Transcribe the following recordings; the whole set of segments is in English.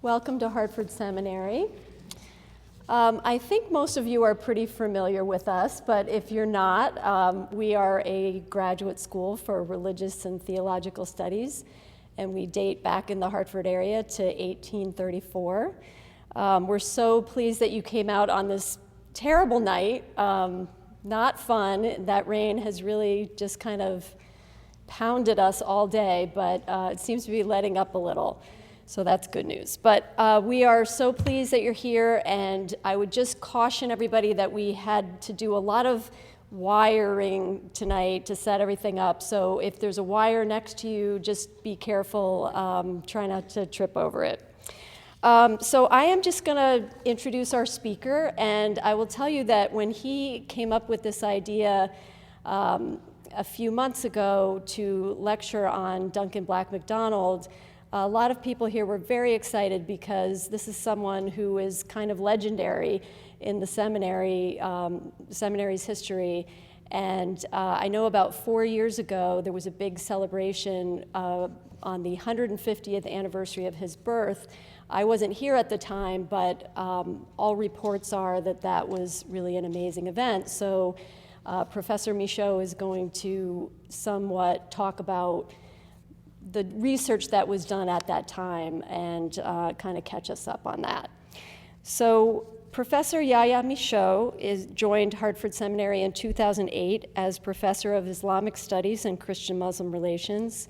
Welcome to Hartford Seminary. I think most of you are pretty familiar with us, but if you're not, we are a graduate school for religious and theological studies, and we date back in the Hartford area to 1834. We're so pleased that you came out on this terrible night. Not fun. That rain has really just kind of pounded us all day, but it seems to be letting up a little. So that's good news. But we are so pleased that you're here, and I would just caution everybody that we had to do a lot of wiring tonight to set everything up. So if there's a wire next to you, just be careful. Try not to trip over it. So I am just going to introduce our speaker, and I will tell you that when he came up with this idea a few months ago to lecture on Duncan Macdonald, a lot of people here were very excited because this is someone who is kind of legendary in the seminary's history. And I know about 4 years ago, there was a big celebration on the 150th anniversary of his birth. I wasn't here at the time, but all reports are that that was really an amazing event. So Professor Michot is going to somewhat talk about the research that was done at that time and kind of catch us up on that. So Professor Yahya Michot joined Hartford Seminary in 2008 as Professor of Islamic Studies and Christian-Muslim Relations.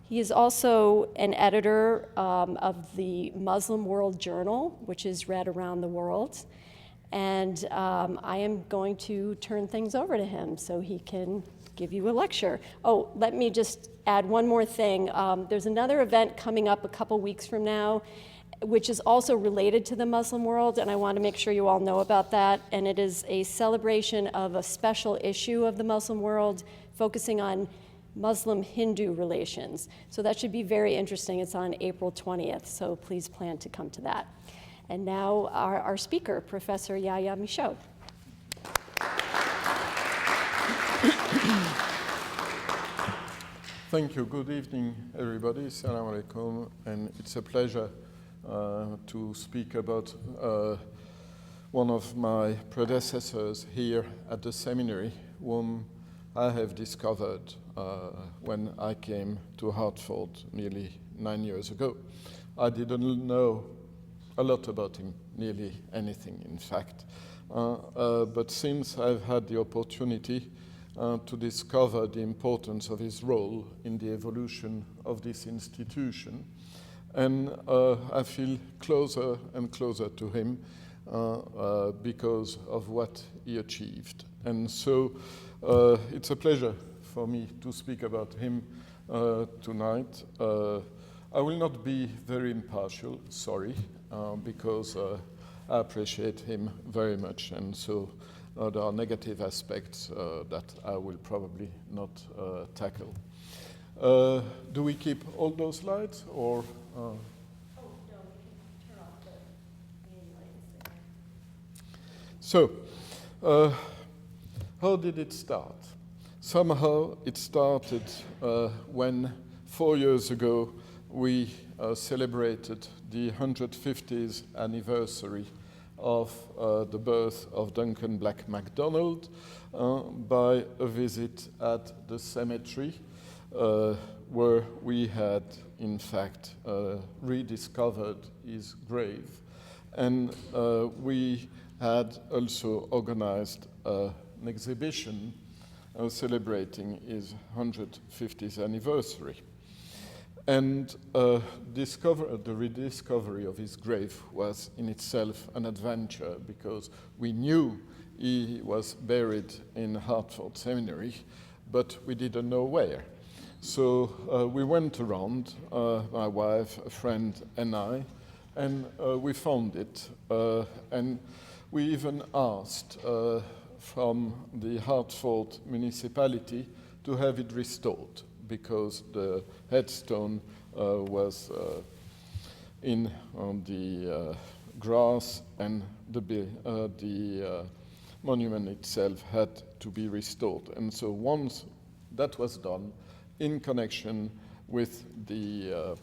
He is also an editor of the Muslim World Journal, which is read around the world. And I am going to turn things over to him so he can give you a lecture. Oh, let me just add one more thing. There's another event coming up a couple weeks from now, which is also related to the Muslim world, and I want to make sure you all know about that. And it is a celebration of a special issue of the Muslim world focusing on Muslim-Hindu relations. So that should be very interesting. It's on April 20th, so please plan to come to that. And now our speaker, Professor Yahya Michot. Thank you. Good evening, everybody. Assalamu alaikum. And it's a pleasure to speak about one of my predecessors here at the seminary, whom I have discovered when I came to Hartford nearly 9 years ago. I didn't know a lot about him, nearly anything, in fact. But since I've had the opportunity to discover the importance of his role in the evolution of this institution, and I feel closer and closer to him because of what he achieved. And so it's a pleasure for me to speak about him tonight. I will not be very impartial, sorry, because I appreciate him very much, and so there are negative aspects that I will probably not tackle. Do we keep all those lights, or? Oh, no, we can turn off the main lights there. So, how did it start? Somehow it started when 4 years ago we celebrated the 150th anniversary of the birth of Duncan Macdonald by a visit at the cemetery where we had, in fact, rediscovered his grave. And we had also organized an exhibition celebrating his 150th anniversary. And the rediscovery of his grave was in itself an adventure, because we knew he was buried in Hartford Seminary, but we didn't know where. So we went around, my wife, a friend, and I, and we found it. And we even asked from the Hartford municipality to have it restored, because the headstone was in the grass, and the monument itself had to be restored. And so once that was done, in connection with the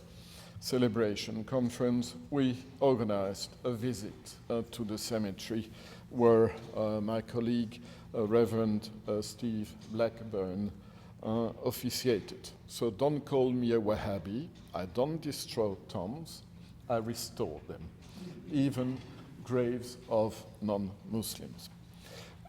celebration conference, we organized a visit to the cemetery where my colleague, Reverend Steve Blackburn, officiated. So don't call me a Wahhabi. I don't destroy tombs, I restore them, even graves of non-Muslims.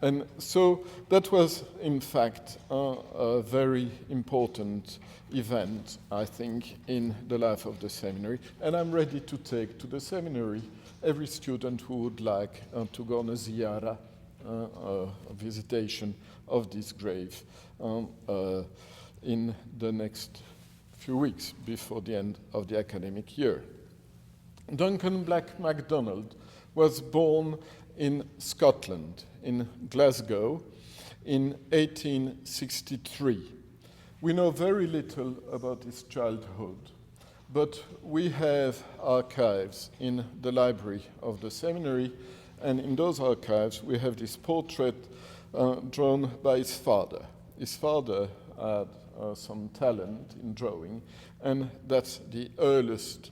And so that was, in fact, a very important event, I think, in the life of the seminary. And I'm ready to take to the seminary every student who would like to go on a ziyarah, a visitation of this grave in the next few weeks before the end of the academic year. Duncan Black Macdonald was born in Scotland, in Glasgow, in 1863. We know very little about his childhood, but we have archives in the library of the seminary, and in those archives we have this portrait drawn by his father. His father had some talent in drawing, and that's the earliest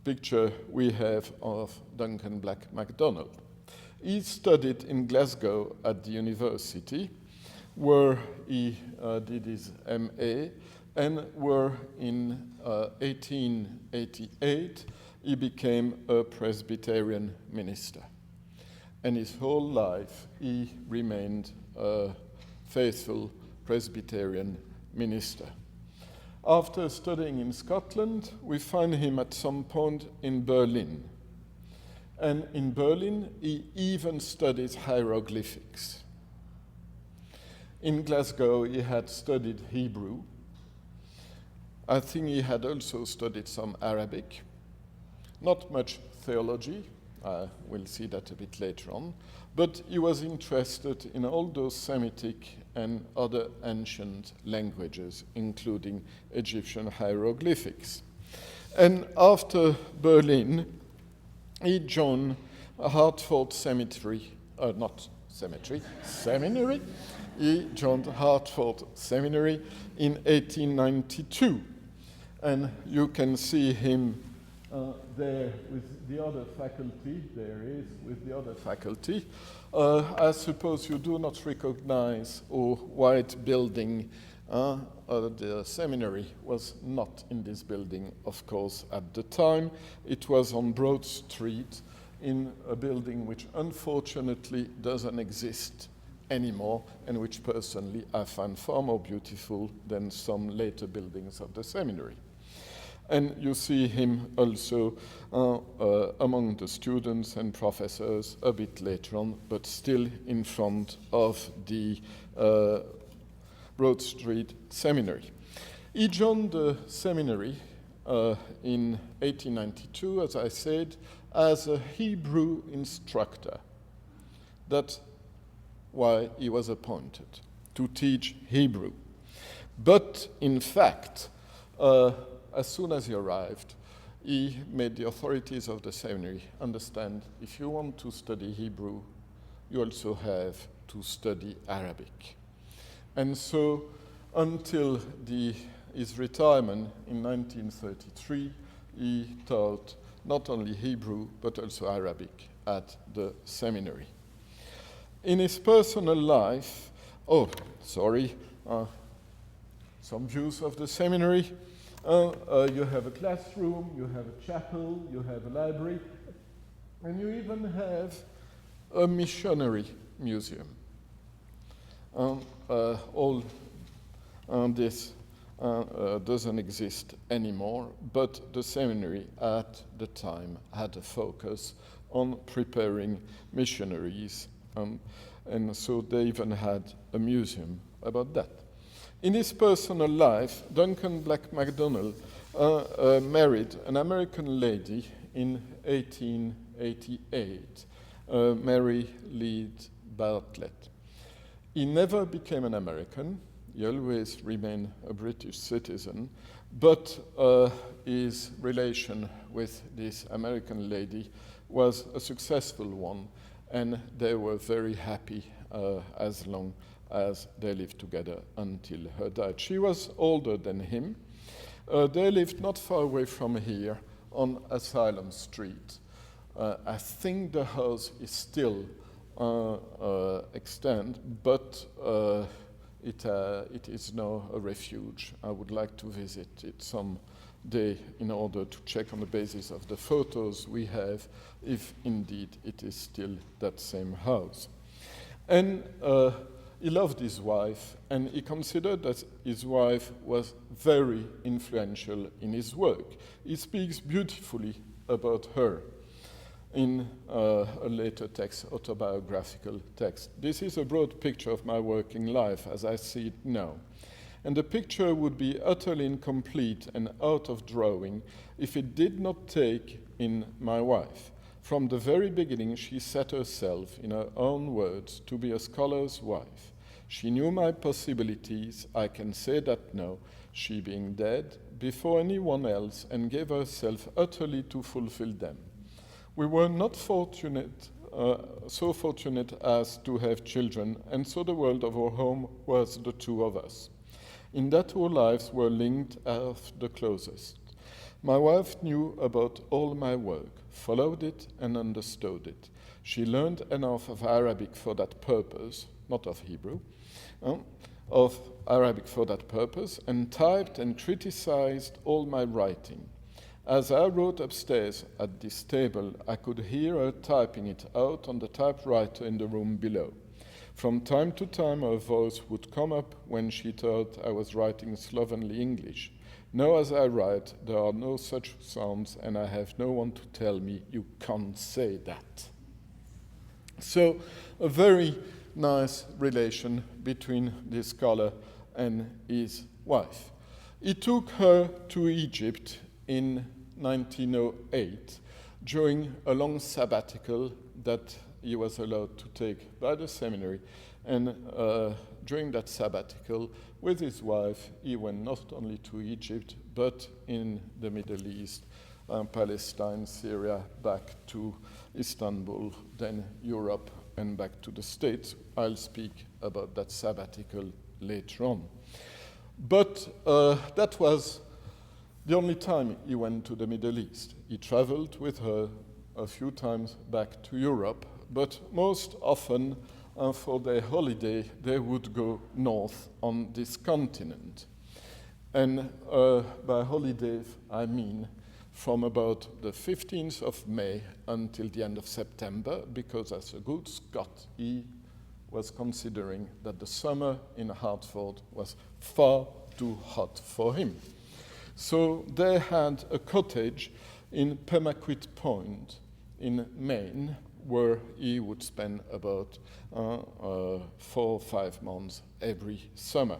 picture we have of Duncan Black Macdonald. He studied in Glasgow at the university, where he did his MA, and where in 1888 he became a Presbyterian minister. And his whole life he remained a faithful Presbyterian minister. After studying in Scotland, we find him at some point in Berlin. And in Berlin, he even studied hieroglyphics. In Glasgow, he had studied Hebrew. I think he had also studied some Arabic. Not much theology, we'll see that a bit later on, but he was interested in all those Semitic and other ancient languages, including Egyptian hieroglyphics. And after Berlin, he joined Hartford Seminary. He joined Hartford Seminary in 1892. And you can see him there with the other faculty. There he is with the other faculty. I suppose you do not recognize a white building. The seminary was not in this building, of course, at the time. It was on Broad Street in a building which unfortunately doesn't exist anymore, and which personally I find far more beautiful than some later buildings of the seminary. And you see him also among the students and professors a bit later on, but still in front of the Broad Street Seminary. He joined the seminary in 1892, as I said, as a Hebrew instructor. That's why he was appointed, to teach Hebrew. But in fact, as soon as he arrived, he made the authorities of the seminary understand if you want to study Hebrew, you also have to study Arabic. And so until his retirement in 1933, he taught not only Hebrew but also Arabic at the seminary. In his personal life, some views of the seminary. You have a classroom, you have a chapel, you have a library, and you even have a missionary museum. All this doesn't exist anymore, but the seminary at the time had a focus on preparing missionaries, and so they even had a museum about that. In his personal life, Duncan Black Macdonald married an American lady in 1888, Mary Lead Bartlett. He never became an American. He always remained a British citizen, but his relation with this American lady was a successful one, and they were very happy as long as they lived together until her death. She was older than him. They lived not far away from here on Asylum Street. I think the house is still extant, but it is now a refuge. I would like to visit it some day in order to check on the basis of the photos we have if indeed it is still that same house. And he loved his wife, and he considered that his wife was very influential in his work. He speaks beautifully about her in a later text, autobiographical text. This is a broad picture of my working life as I see it now. And the picture would be utterly incomplete and out of drawing if it did not take in my wife. From the very beginning, she set herself, in her own words, to be a scholar's wife. She knew my possibilities, I can say that now, she being dead, before anyone else, and gave herself utterly to fulfill them. We were not so fortunate as to have children, and so the world of our home was the two of us. In that our lives were linked at the closest. My wife knew about all my work, followed it and understood it. She learned enough of Arabic for that purpose, not of Hebrew, of Arabic for that purpose, and typed and criticized all my writing. As I wrote upstairs at this table, I could hear her typing it out on the typewriter in the room below. From time to time, her voice would come up when she thought I was writing slovenly English. Now as I write, there are no such sounds, and I have no one to tell me, you can't say that. So, a very nice relation between this scholar and his wife. He took her to Egypt in 1908 during a long sabbatical that he was allowed to take by the seminary. And during that sabbatical, with his wife, he went not only to Egypt, but in the Middle East, Palestine, Syria, back to Istanbul, then Europe, and back to the States. I'll speak about that sabbatical later on. But that was the only time he went to the Middle East. He traveled with her a few times back to Europe, but most often for their holiday, they would go north on this continent. And by holidays, I mean from about the 15th of May until the end of September, because as a good Scot, he was considering that the summer in Hartford was far too hot for him. So they had a cottage in Pemaquid Point in Maine, where he would spend about 4 or 5 months every summer.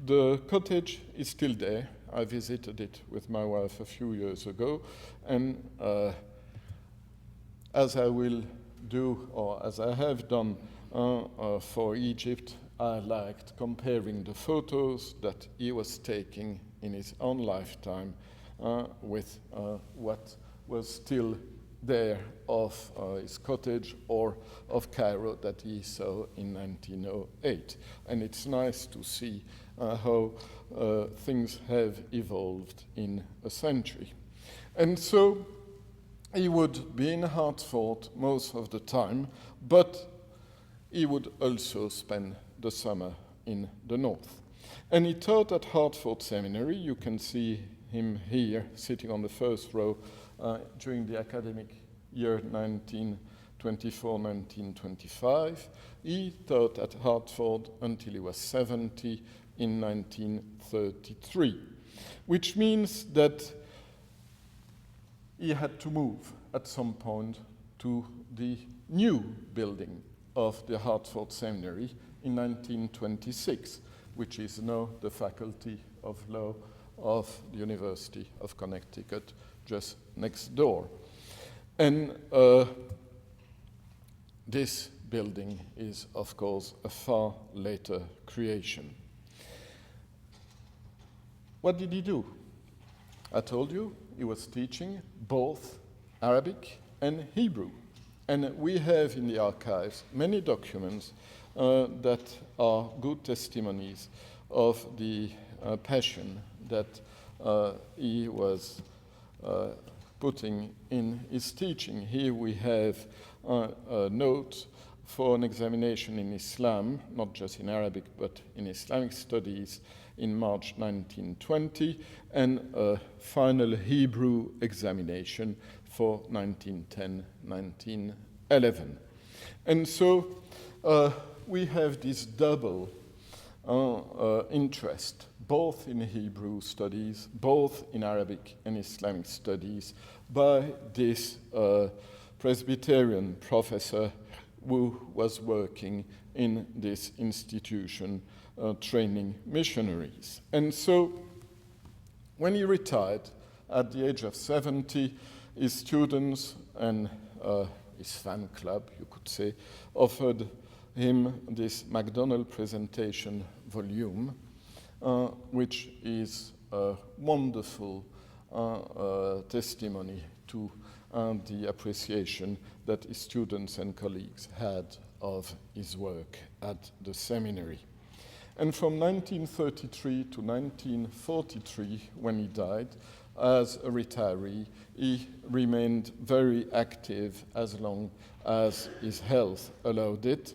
The cottage is still there. I visited it with my wife a few years ago, and as I will do, or as I have done for Egypt, I liked comparing the photos that he was taking in his own lifetime with what was still there of his cottage or of Cairo that he saw in 1908. And it's nice to see how things have evolved in a century. And so he would be in Hartford most of the time, but he would also spend the summer in the north. And he taught at Hartford Seminary. You can see him here sitting on the first row during the academic year 1924-1925. He taught at Hartford until he was 70 in 1933, which means that he had to move at some point to the new building of the Hartford Seminary in 1926, which is now the Faculty of Law of the University of Connecticut, just next door. And this building is, of course, a far later creation. What did he do? I told you he was teaching both Arabic and Hebrew. And we have in the archives many documents that are good testimonies of the passion that he was putting in his teaching. Here we have a note for an examination in Islam, not just in Arabic, but in Islamic studies in March 1920, and a final Hebrew examination for 1910-1911. And so we have this double interest, both in Hebrew studies, both in Arabic and Islamic studies, by this Presbyterian professor who was working in this institution training missionaries. And so when he retired at the age of 70, his students and his fan club, you could say, offered him this Macdonald presentation volume, which is a wonderful testimony to the appreciation that his students and colleagues had of his work at the seminary. And from 1933 to 1943, when he died, as a retiree, he remained very active as long as his health allowed it.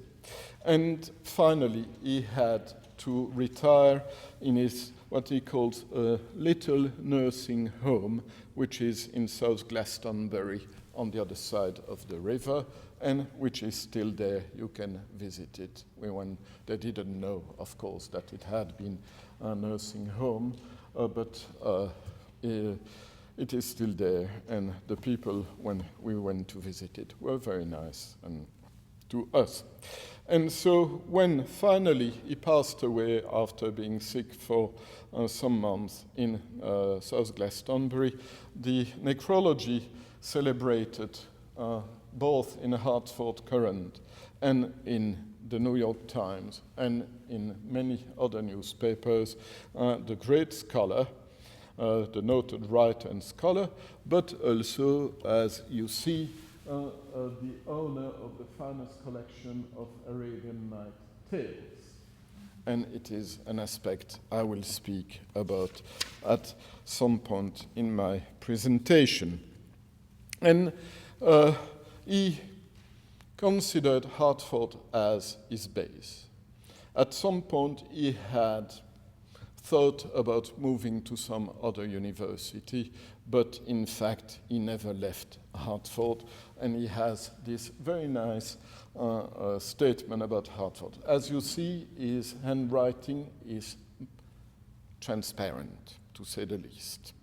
And finally, he had to retire in his, what he calls a little nursing home, which is in South Glastonbury on the other side of the river, and which is still there. You can visit it. When they didn't know, of course, that it had been a nursing home, but it is still there, and the people, when we went to visit it, were very nice and to us. And so when finally he passed away after being sick for some months in South Glastonbury, the necrology celebrated both in the Hartford Courant and in the New York Times and in many other newspapers, the great scholar, the noted writer and scholar, but also, as you see, the owner of the finest collection of Arabian Night tales. And it is an aspect I will speak about at some point in my presentation. And he considered Hartford as his base. At some point, he had thought about moving to some other university, but in fact, he never left Hartford, and he has this very nice statement about Hartford. As you see, his handwriting is transparent, to say the least.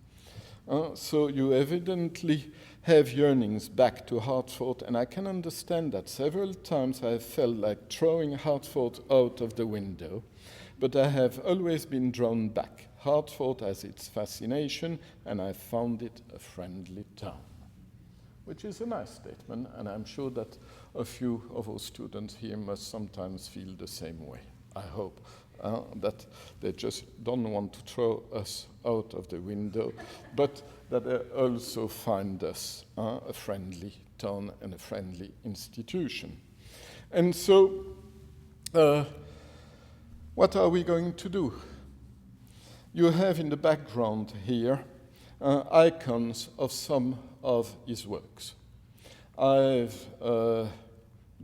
So you evidently have yearnings back to Hartford, and I can understand that. Several times I have felt like throwing Hartford out of the window, but I have always been drawn back. Hartford has its fascination, and I found it a friendly town, which is a nice statement, and I'm sure that a few of our students here must sometimes feel the same way. I hope that they just don't want to throw us out of the window, but that they also find us a friendly town and a friendly institution. And so, what are we going to do? You have in the background here icons of some of his works. I've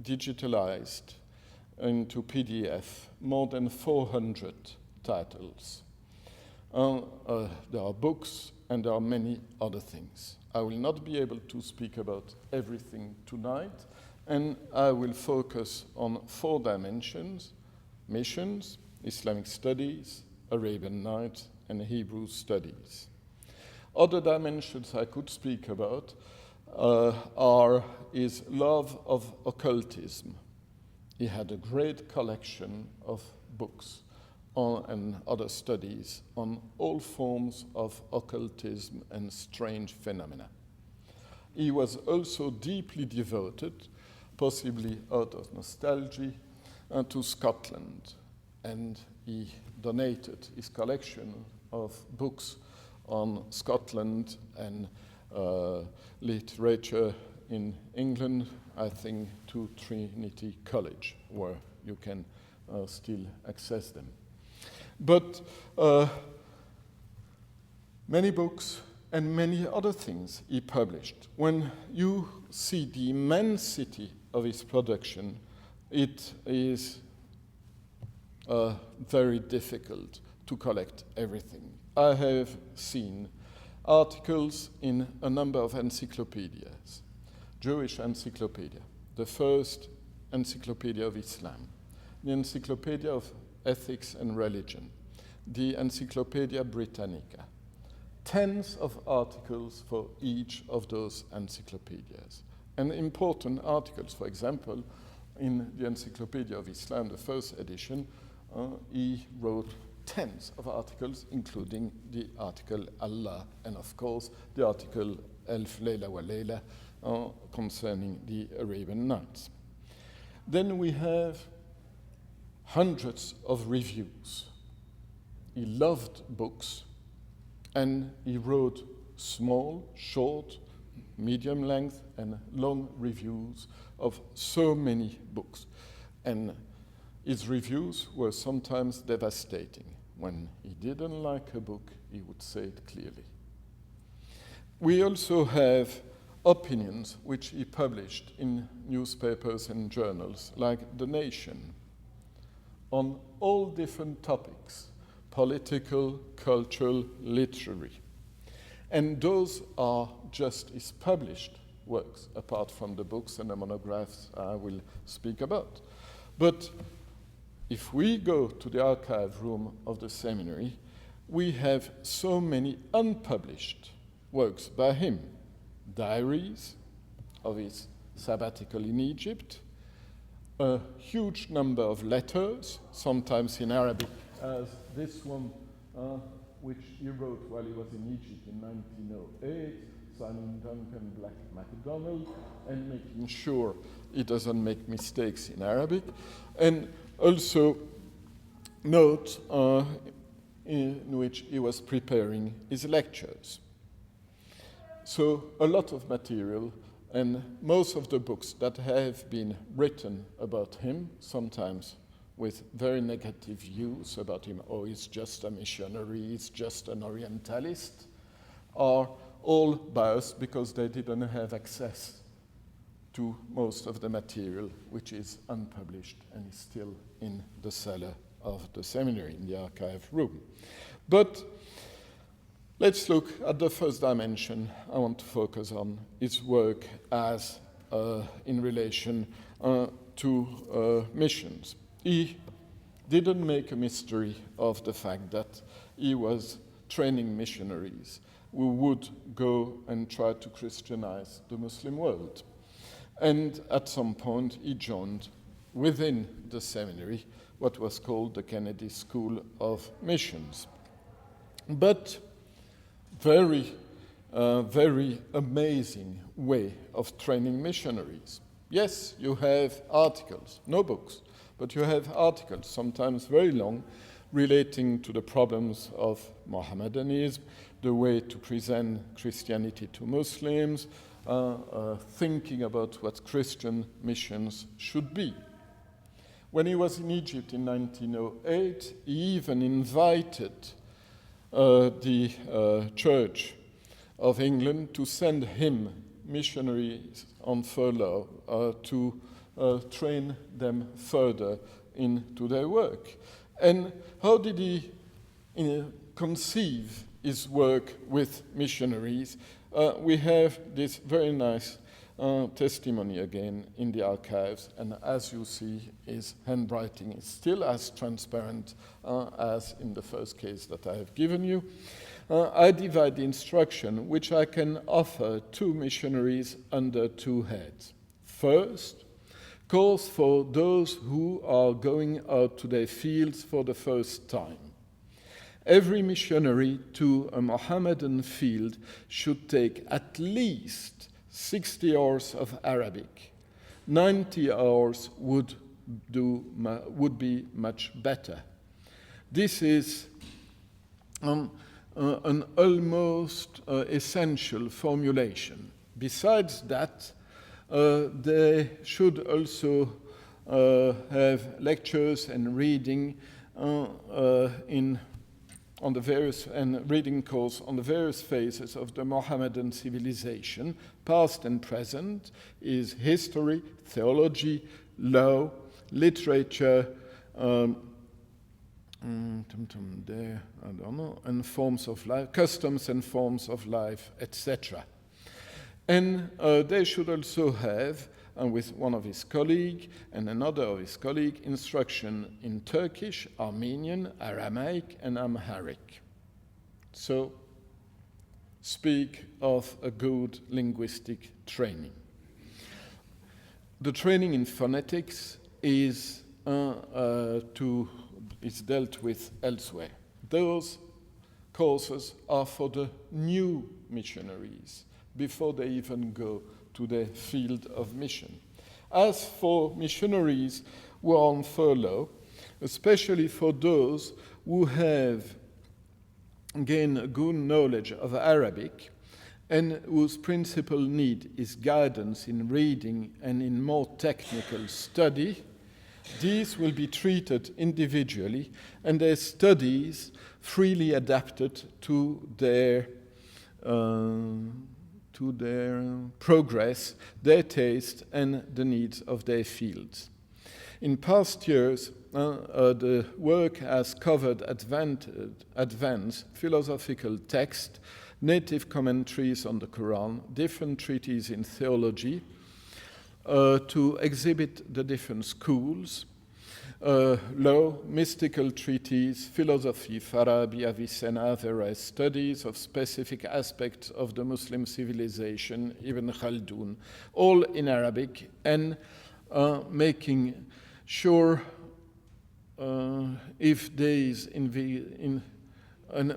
digitalized into PDF more than 400 titles. There are books and there are many other things. I will not be able to speak about everything tonight, and I will focus on 4 dimensions: missions, Islamic studies, Arabian Nights, and Hebrew studies. Other dimensions I could speak about are his love of occultism. He had a great collection of books and other studies on all forms of occultism and strange phenomena. He was also deeply devoted, possibly out of nostalgia, to Scotland, and he donated his collection of books on Scotland and literature in England, I think, to Trinity College, where you can still access them. But Many books and many other things he published. When you see the immensity of his production, it is very difficult to collect everything. I have seen articles in a number of encyclopedias. Jewish Encyclopedia, the first Encyclopedia of Islam, the Encyclopedia of Ethics and Religion, the Encyclopedia Britannica. Tens of articles for each of those encyclopedias. And important articles, for example, in the Encyclopedia of Islam, the first edition, he wrote tens of articles, including the article Allah, and of course the article Elf Layla wa Layla concerning the Arabian Nights. Then we have hundreds of reviews. He loved books, and he wrote small, short, medium length, and long reviews of so many books. And his reviews were sometimes devastating. When he didn't like a book, he would say it clearly. We also have opinions which he published in newspapers and journals, like The Nation, on all different topics: political, cultural, literary. And those are just his published works, apart from the books and the monographs I will speak about. But if we go to the archive room of the seminary, we have so many unpublished works by him. Diaries of his sabbatical in Egypt, a huge number of letters, sometimes in Arabic, as this one, which he wrote while he was in Egypt in 1908, signing Duncan, Macdonald, and making sure he doesn't make mistakes in Arabic, and also notes in which he was preparing his lectures. So a lot of material, and most of the books that have been written about him, sometimes with very negative views about him, oh, he's just a missionary, he's just an Orientalist, are all biased because they didn't have access to most of the material which is unpublished and is still in the cellar of the seminary, in the archive room. But let's look at the first dimension I want to focus on, his work as in relation to missions. He didn't make a mystery of the fact that he was training missionaries who would go and try to Christianize the Muslim world. And at some point he joined within the seminary what was called the Kennedy School of Missions. But very amazing way of training missionaries. Yes, you have articles, no books, but you have articles, sometimes very long, relating to the problems of Mohammedanism, the way to present Christianity to Muslims, thinking about what Christian missions should be. When he was in Egypt in 1908, he even invited the Church of England to send him missionaries on furlough to train them further into their work. And how did he conceive his work with missionaries? We have this very nice testimony again in the archives, and as you see, his handwriting is still as transparent as in the first case that I have given you. I divide the instruction which I can offer to missionaries under two heads. First, course for those who are going out to their fields for the first time. Every missionary to a Mohammedan field should take at least 60 hours of Arabic. 90 hours would be much better. This is an almost essential formulation. Besides that, they should also have lectures and reading in on the various and reading course on the various phases of the Mohammedan civilization, past and present, is history, theology, law, literature, and forms of life, customs and forms of life, etc. And they should also have, with one of his colleagues and another of his colleagues, instruction in Turkish, Armenian, Aramaic, and Amharic. So, speak of a good linguistic training. The training in phonetics is dealt with elsewhere. Those courses are for the new missionaries before they even go to the field of mission. As for missionaries who are on furlough, especially for those who have gained a good knowledge of Arabic and whose principal need is guidance in reading and in more technical study, these will be treated individually and their studies freely adapted to their progress, their taste, and the needs of their fields. In past years, the work has covered advanced philosophical text, native commentaries on the Quran, different treatises in theology, to exhibit the different schools, law, mystical treatises, philosophy, Farabi, Avicenna, various studies of specific aspects of the Muslim civilization, Ibn Khaldun, all in Arabic, and making sure if there is and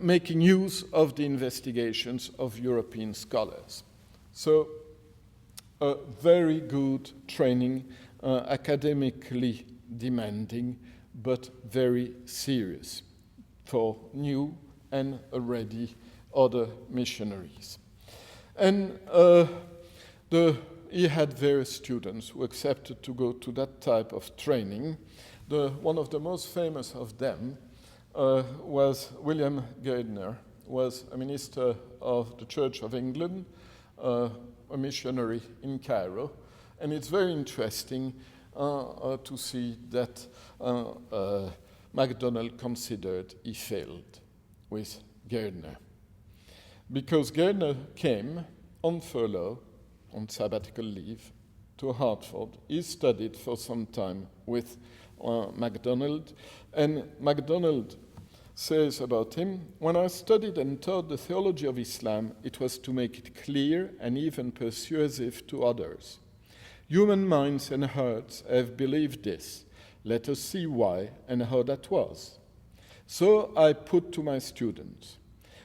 making use of the investigations of European scholars. So, a very good training, academically demanding, but very serious for new and already other missionaries. And he had various students who accepted to go to that type of training. One of the most famous of them was William Gardner, was a minister of the Church of England, a missionary in Cairo. And it's very interesting to see that Macdonald considered he failed with Gardner. Because Gardner came on furlough, on sabbatical leave, to Hartford. He studied for some time with Macdonald, and Macdonald says about him, "When I studied and taught the theology of Islam, it was to make it clear and even persuasive to others. Human minds and hearts have believed this. Let us see why and how that was. So I put to my students,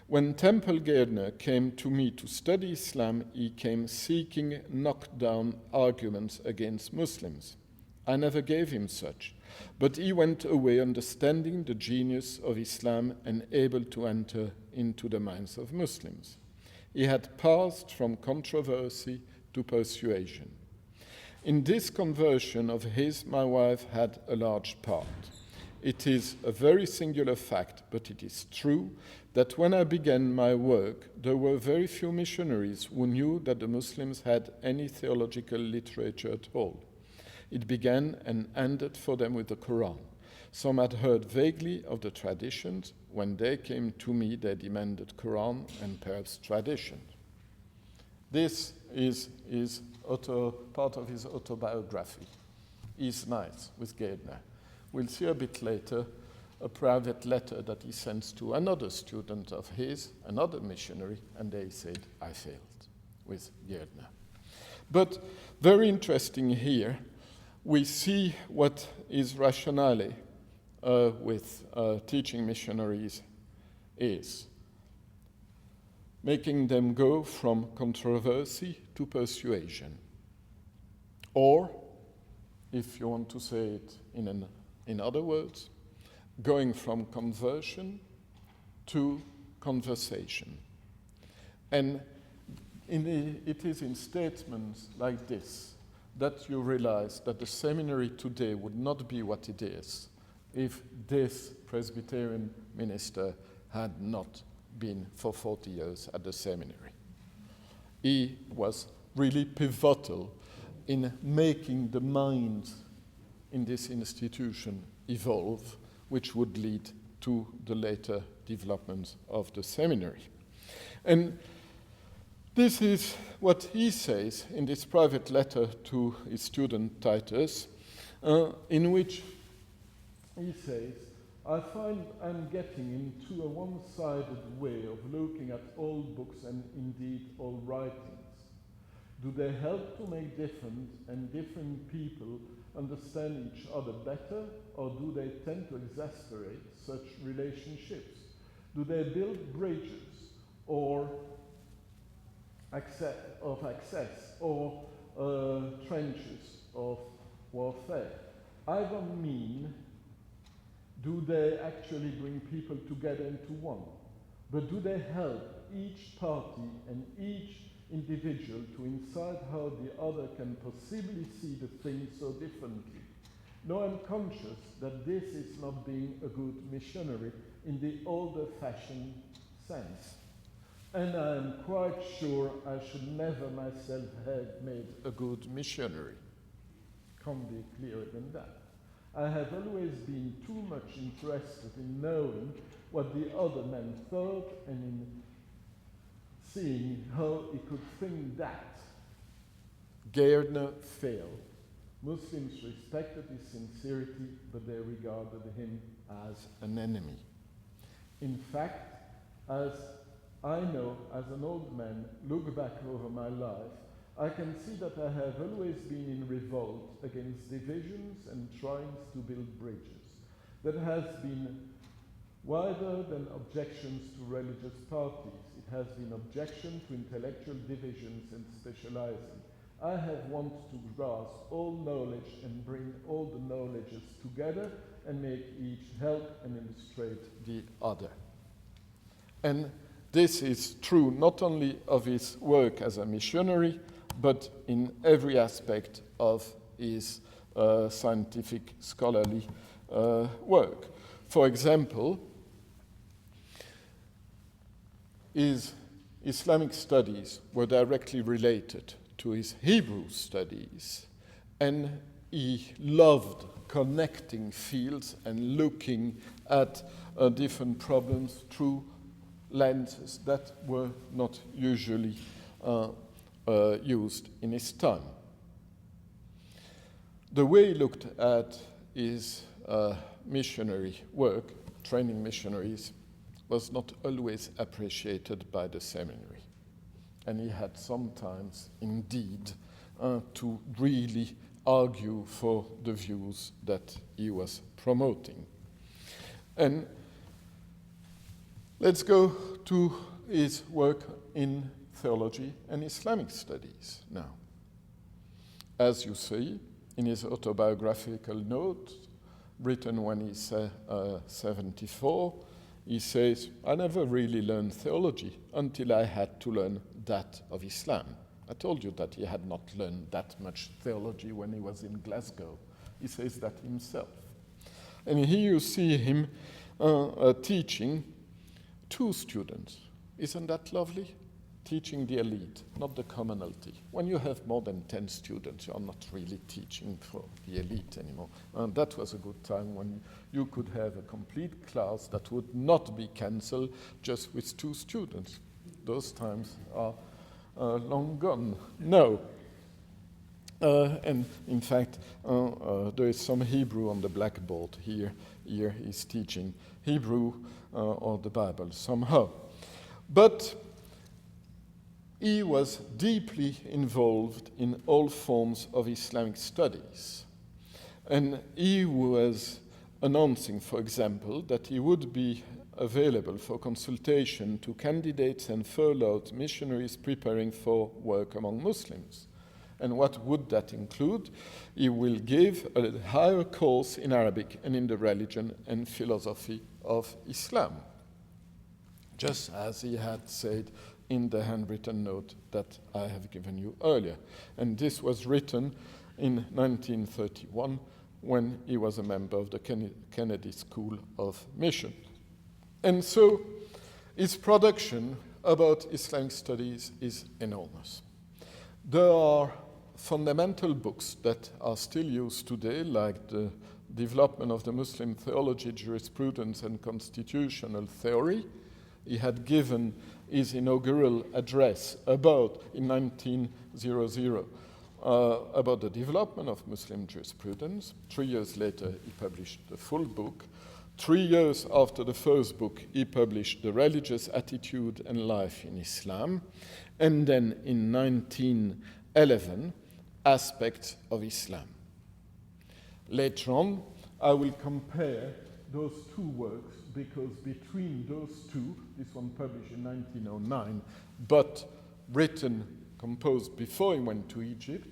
when Temple Gardner came to me to study Islam, he came seeking knockdown arguments against Muslims. I never gave him such, but he went away understanding the genius of Islam and able to enter into the minds of Muslims. He had passed from controversy to persuasion. In this conversion of his, my wife had a large part. It is a very singular fact, but it is true that when I began my work, there were very few missionaries who knew that the Muslims had any theological literature at all. It began and ended for them with the Quran. Some had heard vaguely of the traditions. When they came to me, they demanded Quran and perhaps tradition." This is part of his autobiography. He's nice with Gardner. We'll see a bit later a private letter that he sends to another student of his, another missionary, and they said, "I failed," with Gardner. But very interesting here, we see what his rationale with teaching missionaries is. Making them go from controversy to persuasion. Or, if you want to say it in other words, going from conversion to conversation. And it is in statements like this that you realize that the seminary today would not be what it is if this Presbyterian minister had not been for 40 years at the seminary. He was really pivotal in making the mind in this institution evolve, which would lead to the later development of the seminary. And this is what he says in this private letter to his student Titus, in which he says, I find I'm getting into a one-sided way of looking at all books and indeed all writings. Do they help to make different people understand each other better, or do they tend to exasperate such relationships? Do they build bridges or access or trenches of warfare? I don't mean do they actually bring people together into one, but do they help each party and each individual to insight how the other can possibly see the thing so differently? No, I'm conscious that this is not being a good missionary in the older-fashioned sense. And I'm quite sure I should never myself have made a good missionary. Can't be clearer than that. I have always been too much interested in knowing what the other man thought and in seeing how he could think that. Gairdner failed. Muslims respected his sincerity, but they regarded him as an enemy. In fact, as I know, as an old man, look back over my life, I can see that I have always been in revolt against divisions and trying to build bridges. That has been wider than objections to religious parties. It has been objection to intellectual divisions and specializing. I have wanted to grasp all knowledge and bring all the knowledges together and make each help and illustrate the other. And this is true not only of his work as a missionary, but in every aspect of his scientific, scholarly work. For example, his Islamic studies were directly related to his Hebrew studies, and he loved connecting fields and looking at different problems through lenses that were not usually used in his time. The way he looked at his missionary work, training missionaries, was not always appreciated by the seminary. And he had sometimes, indeed, to really argue for the views that he was promoting. And let's go to his work in theology and Islamic studies now. As you see, in his autobiographical note, written when he's 74, he says, I never really learned theology until I had to learn that of Islam. I told you that he had not learned that much theology when he was in Glasgow. He says that himself. And here you see him teaching 2 students. Isn't that lovely? Teaching the elite, not the commonalty. When you have more than 10 students, you're not really teaching for the elite anymore. And that was a good time when you could have a complete class that would not be cancelled just with 2 students. Those times are long gone. No. And in fact, there is some Hebrew on the blackboard here. Here he's teaching Hebrew or the Bible somehow. But he was deeply involved in all forms of Islamic studies. And he was announcing, for example, that he would be available for consultation to candidates and furloughed missionaries preparing for work among Muslims. And what would that include? He will give a higher course in Arabic and in the religion and philosophy of Islam, just as he had said in the handwritten note that I have given you earlier. And this was written in 1931 when he was a member of the Kennedy School of Mission. And so His production about Islamic studies is enormous. There are fundamental books that are still used today, like the Development of the Muslim Theology, Jurisprudence and Constitutional Theory. He had given his inaugural address in 1900 about the development of Muslim jurisprudence. 3 years later, he published the full book. 3 years after the first book, he published The Religious Attitude and Life in Islam. And then in 1911, Aspects of Islam. Later on, I will compare those two works because between those two, this one published in 1909, but composed before he went to Egypt,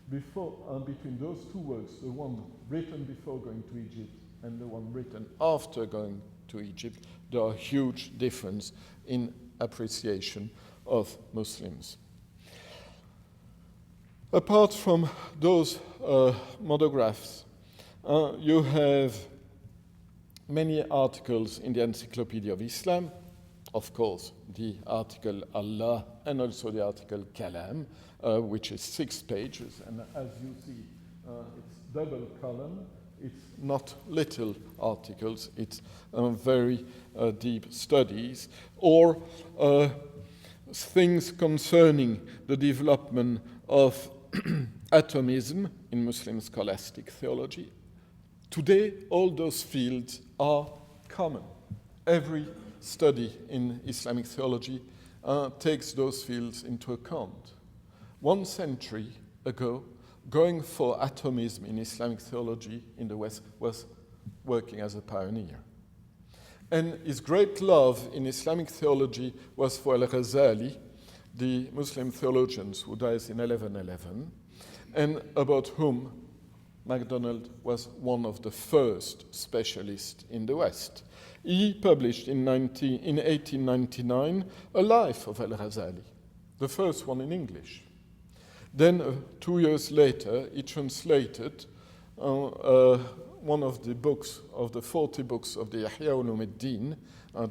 between those two works, the one written before going to Egypt and the one written after going to Egypt, there are huge differences in appreciation of Muslims. Apart from those monographs, you have many articles in the Encyclopedia of Islam, of course, the article Allah and also the article Kalam, which is 6 pages, and as you see, it's double column. It's not little articles, it's very deep studies, or things concerning the development of atomism in Muslim scholastic theology. Today, all those fields are common. Every study in Islamic theology takes those fields into account. 1 century ago, going for atomism in Islamic theology in the West was working as a pioneer. And his great love in Islamic theology was for Al-Ghazali, the Muslim theologian who dies in 1111, and about whom Macdonald was one of the first specialists in the West. He published in 1899 a life of Al-Ghazali, the first one in English. Then 2 years later, he translated one of the books, of the 40 books of the Yahya Ulumuddin,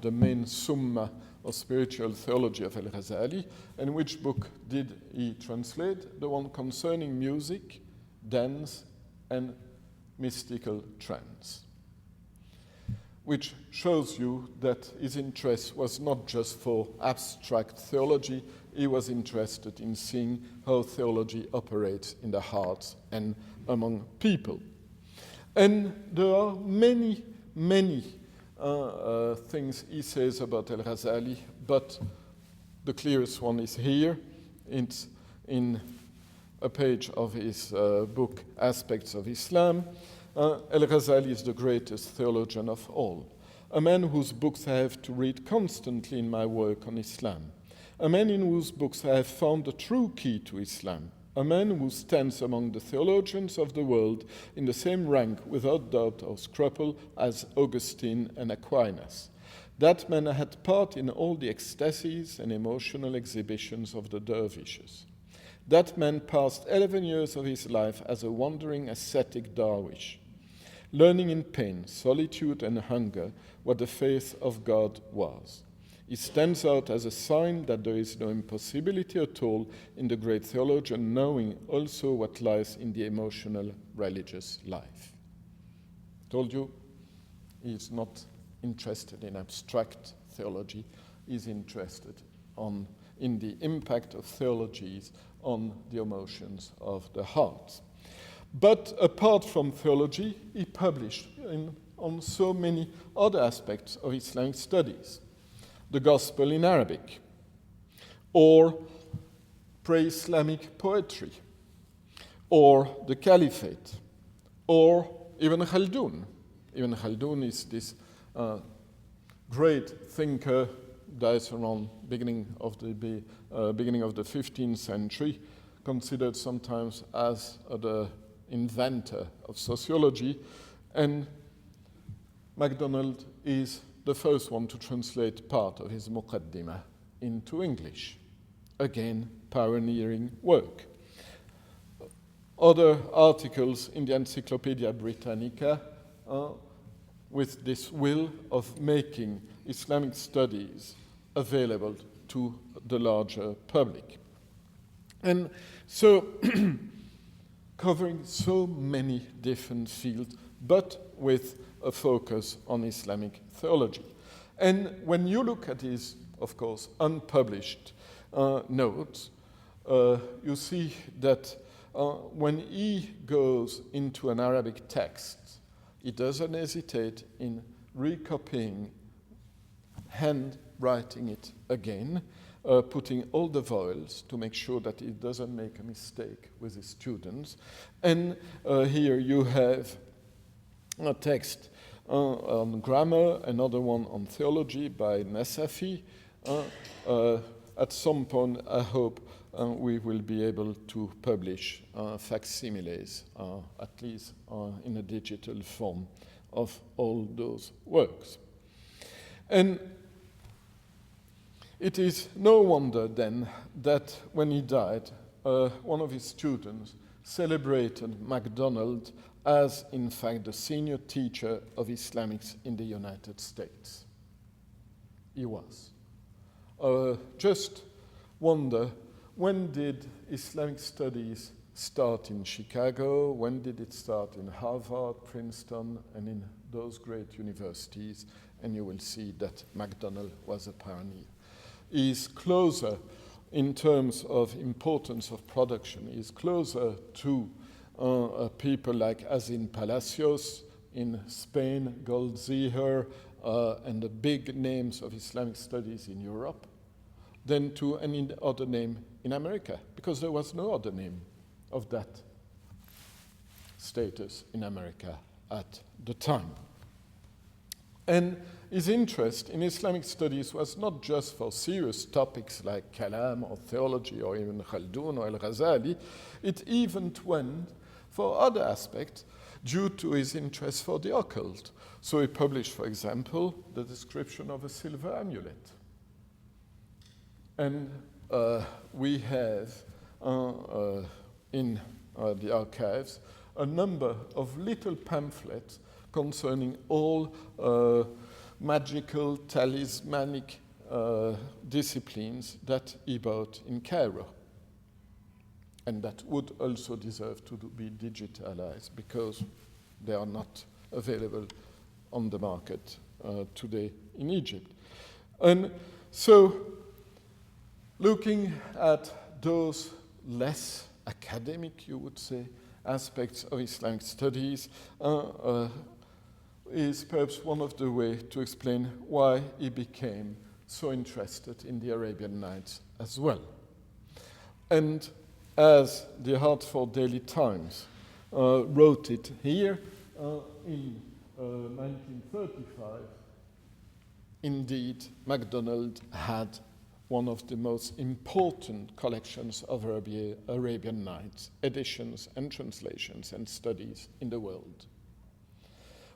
the main summa of spiritual theology of Al-Ghazali. And which book did he translate? The one concerning music, dance, and mystical trance, which shows you that his interest was not just for abstract theology, he was interested in seeing how theology operates in the hearts and among people. And there are many, many things he says about Al-Ghazali, but the clearest one is here. It's in a page of his book, Aspects of Islam. Al-Ghazali is the greatest theologian of all, a man whose books I have to read constantly in my work on Islam, a man in whose books I have found the true key to Islam, a man who stands among the theologians of the world in the same rank without doubt or scruple as Augustine and Aquinas. That man had part in all the ecstasies and emotional exhibitions of the dervishes. That man passed 11 years of his life as a wandering ascetic darwish, learning in pain, solitude, and hunger what the faith of God was. He stands out as a sign that there is no impossibility at all in the great theologian knowing also what lies in the emotional religious life. Told you, he is not interested in abstract theology. He is interested in the impact of theologies on the emotions of the heart. But apart from theology, he published on so many other aspects of Islamic studies. The Gospel in Arabic, or pre-Islamic poetry, or the Caliphate, or Ibn Khaldun. Ibn Khaldun is this great thinker, dies around beginning of the 15th century, considered sometimes as the inventor of sociology, and Macdonald is the first one to translate part of his Muqaddimah into English. Again, pioneering work. Other articles in the Encyclopedia Britannica with this will of making Islamic studies available to the larger public. And so, covering so many different fields, but with a focus on Islamic theology. And when you look at his, of course, unpublished notes, you see that when he goes into an Arabic text, he doesn't hesitate in recopying, handwriting it again, putting all the vowels to make sure that he doesn't make a mistake with his students. And here you have a text on grammar, another one on theology by Nasafi. At some point, I hope we will be able to publish facsimiles, at least in a digital form, of all those works. And it is no wonder then that when he died, one of his students celebrated Macdonald as, in fact, the senior teacher of Islamics in the United States. He was. Just wonder, when did Islamic studies start in Chicago? When did it start in Harvard, Princeton, and in those great universities? And you will see that Macdonald was a pioneer. He is closer in terms of importance of production. He is closer to people like Azin Palacios in Spain, Goldziher, and the big names of Islamic studies in Europe, than to any other name in America, because there was no other name of that status in America at the time. And his interest in Islamic studies was not just for serious topics like Kalam or theology or even Khaldun or Al-Ghazali. It even went for other aspects due to his interest for the occult. So he published, for example, the description of a silver amulet. And we have in the archives a number of little pamphlets concerning all magical, talismanic disciplines that he bought in Cairo, and that would also deserve to be digitalized because they are not available on the market today in Egypt. And so, looking at those less academic, you would say, aspects of Islamic studies is perhaps one of the ways to explain why he became so interested in the Arabian Nights as well. And as the Hartford Daily Times wrote it here in 1935, indeed, Macdonald had one of the most important collections of Arabian Nights, editions and translations and studies in the world.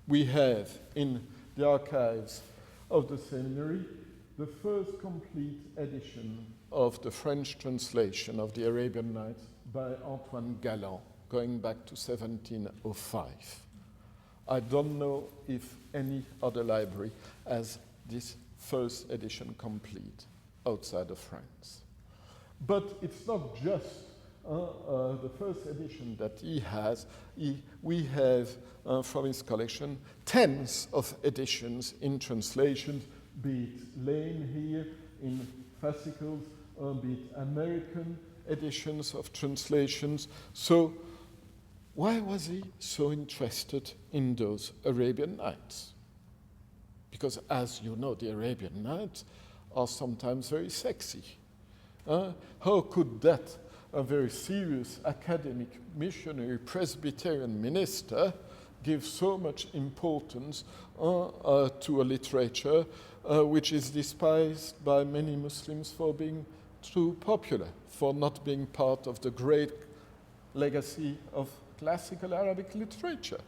We have in the archives of the seminary the first complete edition of the French translation of the Arabian Nights by Antoine Galland, going back to 1705. I don't know if any other library has this first edition complete outside of France. But it's not just the first edition that he has. We have from his collection tens of editions in translations, be it Lane here in fascicles, be it American editions of translations. So why was he so interested in those Arabian Nights? Because as you know, the Arabian Nights are sometimes very sexy. How could that, a very serious academic, missionary, Presbyterian minister, give so much importance to a literature which is despised by many Muslims for being too popular, for not being part of the great legacy of classical Arabic literature?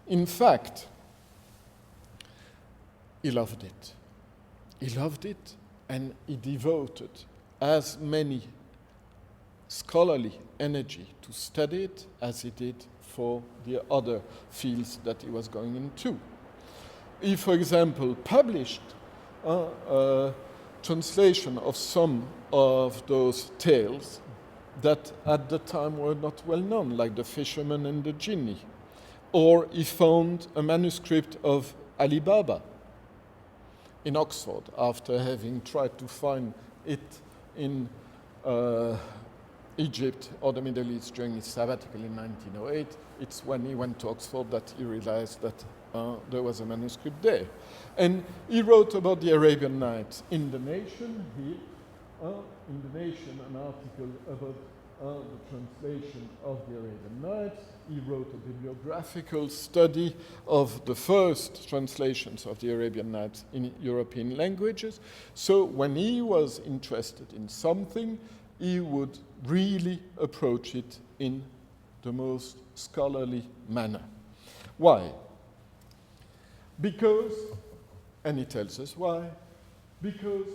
In fact, he loved it. He loved it, and he devoted as many scholarly energy to study it as he did for the other fields that he was going into. He, for example, published translation of some of those tales that at the time were not well known, like The Fisherman and the Genie. Or he found a manuscript of Ali Baba in Oxford after having tried to find it in Egypt or the Middle East during his sabbatical in 1908. It's when he went to Oxford that he realized that there was a manuscript there. And he wrote about the Arabian Nights in The Nation here, in The Nation, an article about the translation of the Arabian Nights. He wrote a bibliographical study of the first translations of the Arabian Nights in European languages. So when he was interested in something, he would really approach it in the most scholarly manner. Why? Because, and he tells us why, because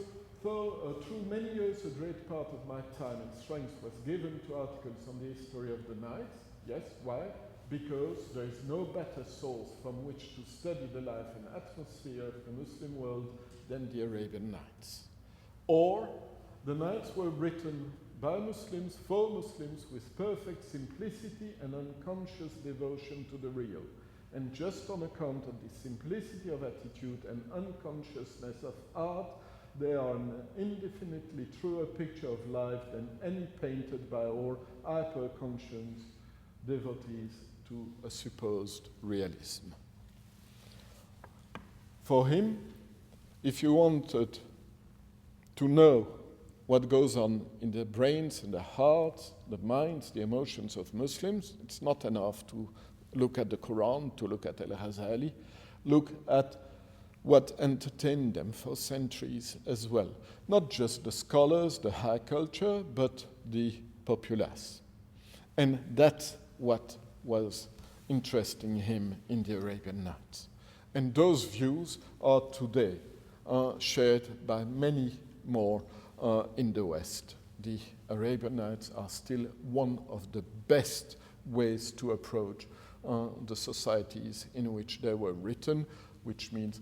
through many years a great part of my time and strength was given to articles on the history of the nights. Yes, why? Because there is no better source from which to study the life and atmosphere of the Muslim world than the Arabian Nights. Or the Nights were written by Muslims for Muslims with perfect simplicity and unconscious devotion to the real. And just on account of the simplicity of attitude and unconsciousness of art, they are an indefinitely truer picture of life than any painted by our hyper-conscious devotees to a supposed realism. For him, if you wanted to know what goes on in the brains and the hearts, the minds, the emotions of Muslims, it's not enough to look at the Quran, to look at Al-Ghazali. Look at what entertained them for centuries as well. Not just the scholars, the high culture, but the populace. And that's what was interesting him in the Arabian Nights. And those views are today shared by many more in the West. The Arabian Nights are still one of the best ways to approach the societies in which they were written, which means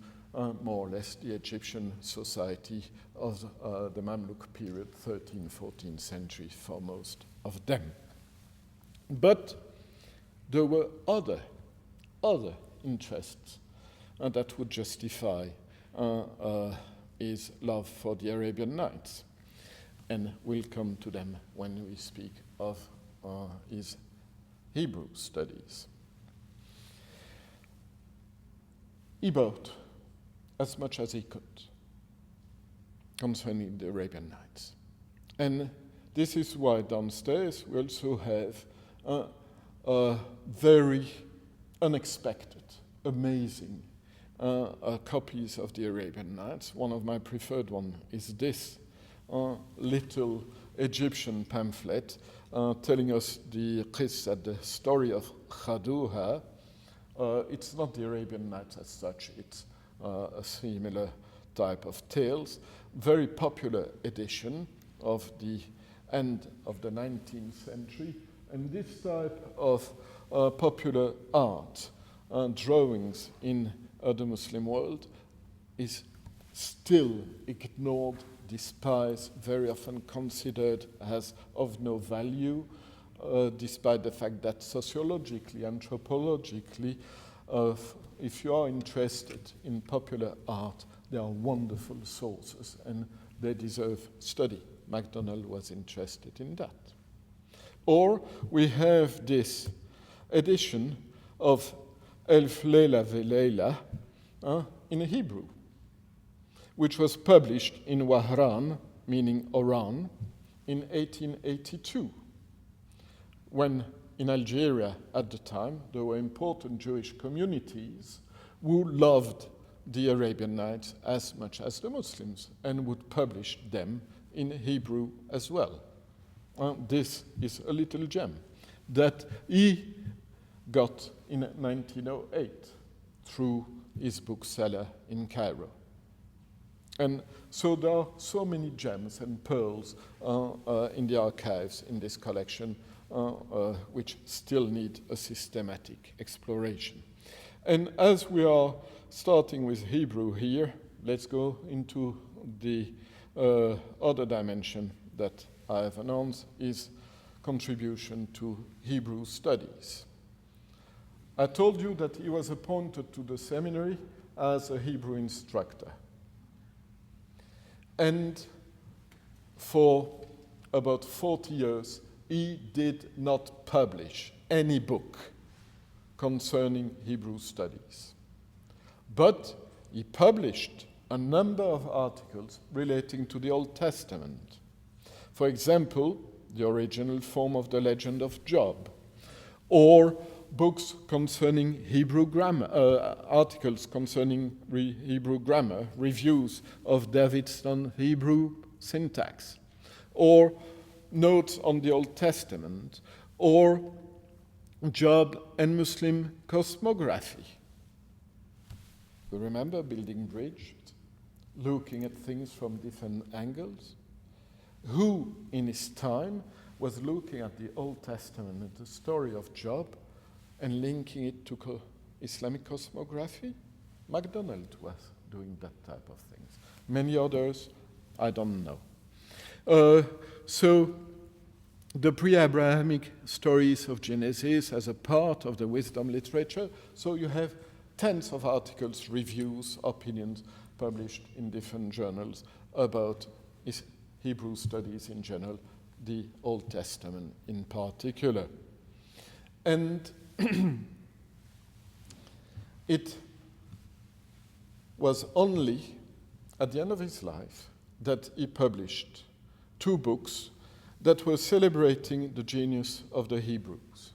more or less the Egyptian society of the Mamluk period, 13th, 14th century for most of them. But there were other interests that would justify his love for the Arabian Nights. And we'll come to them when we speak of his Hebrew studies. He wrote as much as he could concerning the Arabian Nights. And this is why downstairs we also have very unexpected, amazing copies of the Arabian Nights. One of my preferred ones is this little Egyptian pamphlet telling us the qissa, the story of Khaduha. It's not the Arabian Nights as such, it's a similar type of tales. Very popular edition of the end of the 19th century. And this type of popular art, drawings in the Muslim world, is still ignored, despised, very often considered as of no value, despite the fact that sociologically, anthropologically, if you are interested in popular art, they are wonderful sources and they deserve study. Macdonald was interested in that. Or we have this edition of Elf Leila Ve'Leila in Hebrew, which was published in Wahran, meaning Oran, in 1882, when in Algeria at the time there were important Jewish communities who loved the Arabian Nights as much as the Muslims and would publish them in Hebrew as well. This is a little gem that he got in 1908 through his bookseller in Cairo. And so there are so many gems and pearls in the archives in this collection which still need a systematic exploration. And as we are starting with Hebrew here, let's go into the other dimension that I have announced is contribution to Hebrew studies. I told you that he was appointed to the seminary as a Hebrew instructor. And for about 40 years, he did not publish any book concerning Hebrew studies. But he published a number of articles relating to the Old Testament. For example, the original form of the legend of Job, or books concerning Hebrew grammar, articles concerning Hebrew grammar, reviews of David's Hebrew syntax, or notes on the Old Testament, or Job and Muslim cosmography. You remember building bridge, looking at things from different angles? Who in his time was looking at the Old Testament and the story of Job and linking it to Islamic cosmography? Macdonald was doing that type of things. Many others, I don't know. So the pre-Abrahamic stories of Genesis as a part of the wisdom literature. So you have tens of articles, reviews, opinions published in different journals about Hebrew studies in general, the Old Testament in particular. And it was only at the end of his life that he published 2 books that were celebrating the genius of the Hebrews.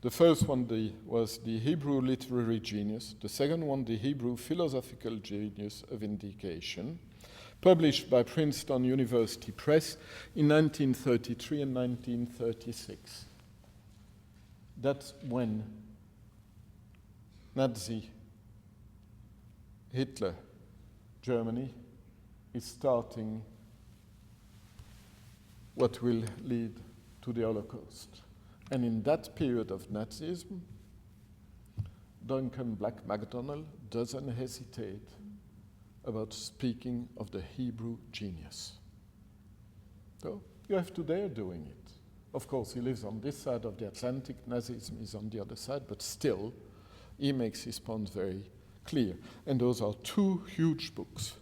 The first one was the Hebrew literary genius, the second one the Hebrew philosophical genius of indication, published by Princeton University Press in 1933 and 1936. That's when Nazi Hitler Germany is starting what will lead to the Holocaust. And in that period of Nazism, Duncan Macdonald doesn't hesitate about speaking of the Hebrew genius. So you have today doing it. Of course, he lives on this side of the Atlantic, Nazism is on the other side, but still, he makes his point very clear. And those are 2 huge books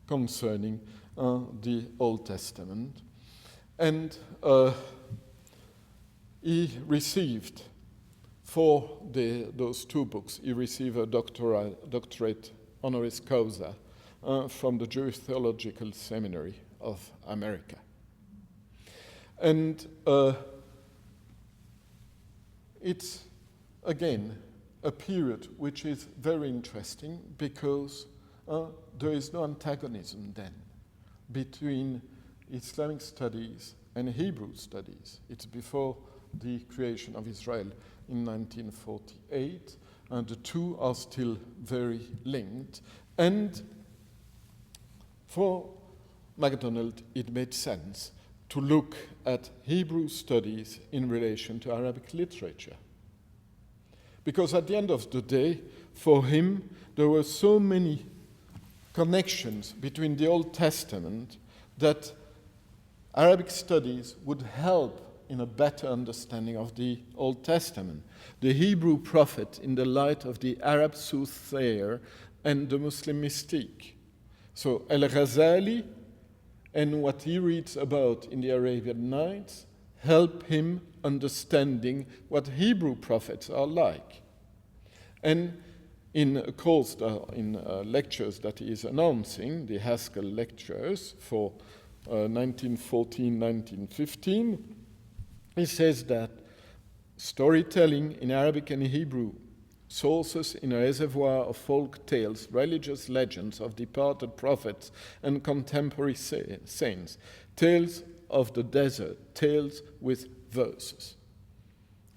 concerning the Old Testament. And he received, for those 2 books, he received a doctorate honoris causa from the Jewish Theological Seminary of America. And it's, again, a period which is very interesting because there is no antagonism then between Islamic studies and Hebrew studies. It's before the creation of Israel in 1948, and the 2 are still very linked. And for Macdonald, it made sense to look at Hebrew studies in relation to Arabic literature. Because at the end of the day, for him, there were so many connections between the Old Testament that Arabic studies would help in a better understanding of the Old Testament. The Hebrew prophet in the light of the Arab soothsayer and the Muslim mystique. So Al-Ghazali and what he reads about in the Arabian Nights help him understanding what Hebrew prophets are like. And in a course, in lectures that he is announcing, the Haskell lectures for 1914-1915, he says that storytelling in Arabic and Hebrew, sources in a reservoir of folk tales, religious legends of departed prophets and contemporary saints, tales of the desert, tales with verses.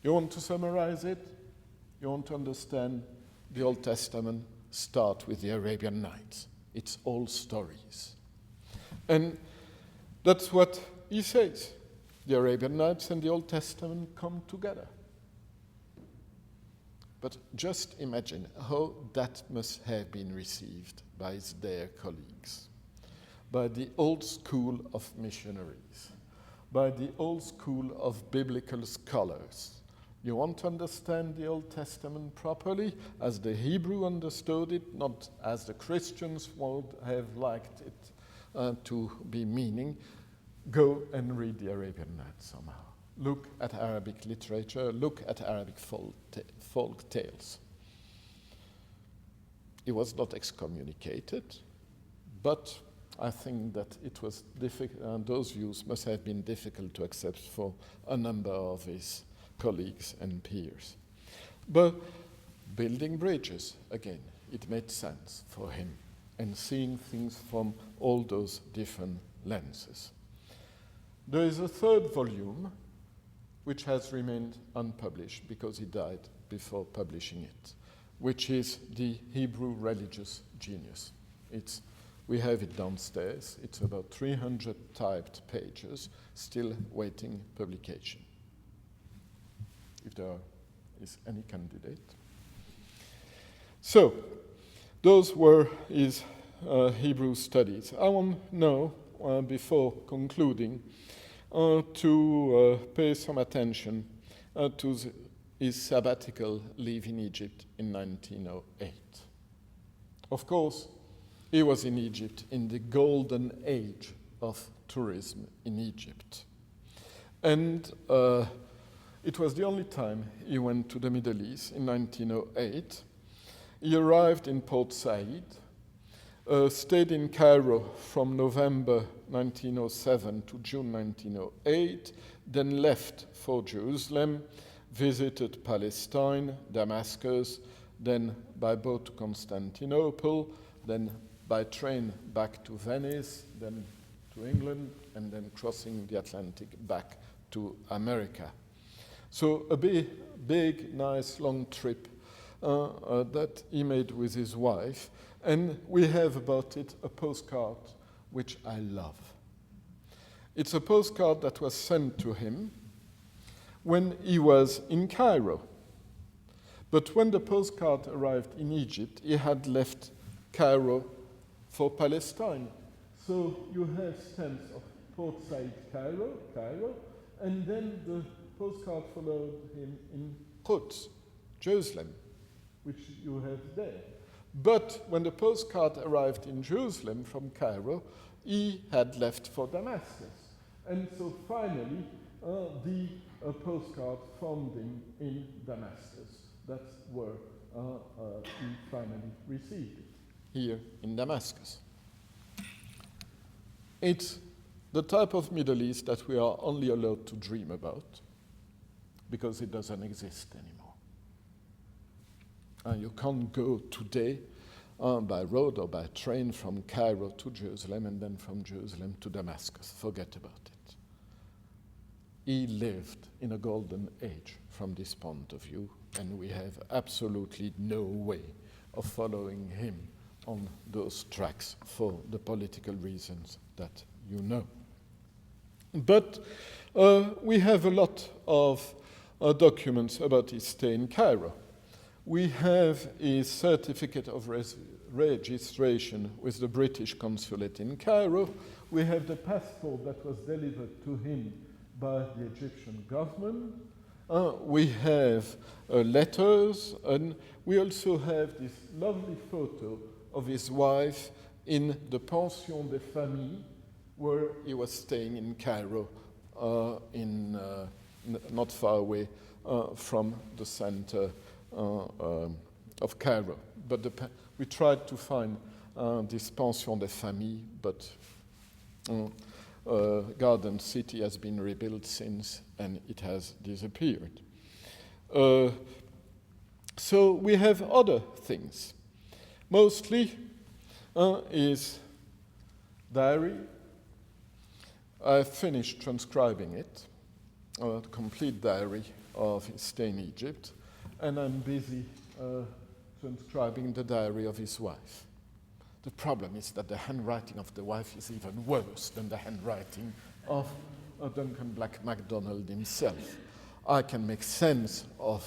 You want to summarize it? You want to understand the Old Testament? Start with the Arabian Nights. It's all stories. And that's what he says. The Arabian Nights and the Old Testament come together. But just imagine how that must have been received by their colleagues. by the old school of missionaries, by the old school of biblical scholars. You want to understand the Old Testament properly, as the Hebrew understood it, not as the Christians would have liked it to be meaning, go and read the Arabian Nights somehow. Look at Arabic literature, look at Arabic folk tales. He was not excommunicated, but I think that it was difficult, those views must have been difficult to accept for a number of his colleagues and peers. But building bridges, again, it made sense for him, and seeing things from all those different lenses. There is a third volume which has remained unpublished because he died before publishing it, which is the Hebrew Religious Genius. We have it downstairs. It's about 300 typed pages, still waiting publication, if there is any candidate. So, those were his Hebrew studies. I want now, before concluding, to pay some attention to his sabbatical leave in Egypt in 1908. Of course, he was in Egypt in the golden age of tourism in Egypt. And it was the only time he went to the Middle East in 1908. He arrived in Port Said, stayed in Cairo from November 1907 to June 1908, then left for Jerusalem, visited Palestine, Damascus, then by boat to Constantinople, then by train back to Venice, then to England, and then crossing the Atlantic back to America. So a big, nice, long trip that he made with his wife. And we have about it a postcard which I love. It's a postcard that was sent to him when he was in Cairo. But when the postcard arrived in Egypt, he had left Cairo for Palestine. So you have stamps of Port Said, Cairo, and then the postcard followed him in Quds, Jerusalem, which you have there. But when the postcard arrived in Jerusalem from Cairo, he had left for Damascus. And so finally, the postcard found him in Damascus. That's where he finally received it, here in Damascus. It's the type of Middle East that we are only allowed to dream about because it doesn't exist anymore. You can't go today by road or by train from Cairo to Jerusalem and then from Jerusalem to Damascus. Forget about it. He lived in a golden age from this point of view, and we have absolutely no way of following him on those tracks for the political reasons that you know. But we have a lot of documents about his stay in Cairo. We have his certificate of registration with the British consulate in Cairo. We have the passport that was delivered to him by the Egyptian government. We have letters, and we also have this lovely photo of his wife in the Pension des Familles, where he was staying in Cairo, not far away from the center of Cairo. But we tried to find this Pension des Familles, but Garden City has been rebuilt since, and it has disappeared. So we have other things. Mostly his diary. I finished transcribing it, a complete diary of his stay in Egypt, and I'm busy transcribing the diary of his wife. The problem is that the handwriting of the wife is even worse than the handwriting of Duncan Macdonald himself. I can make sense of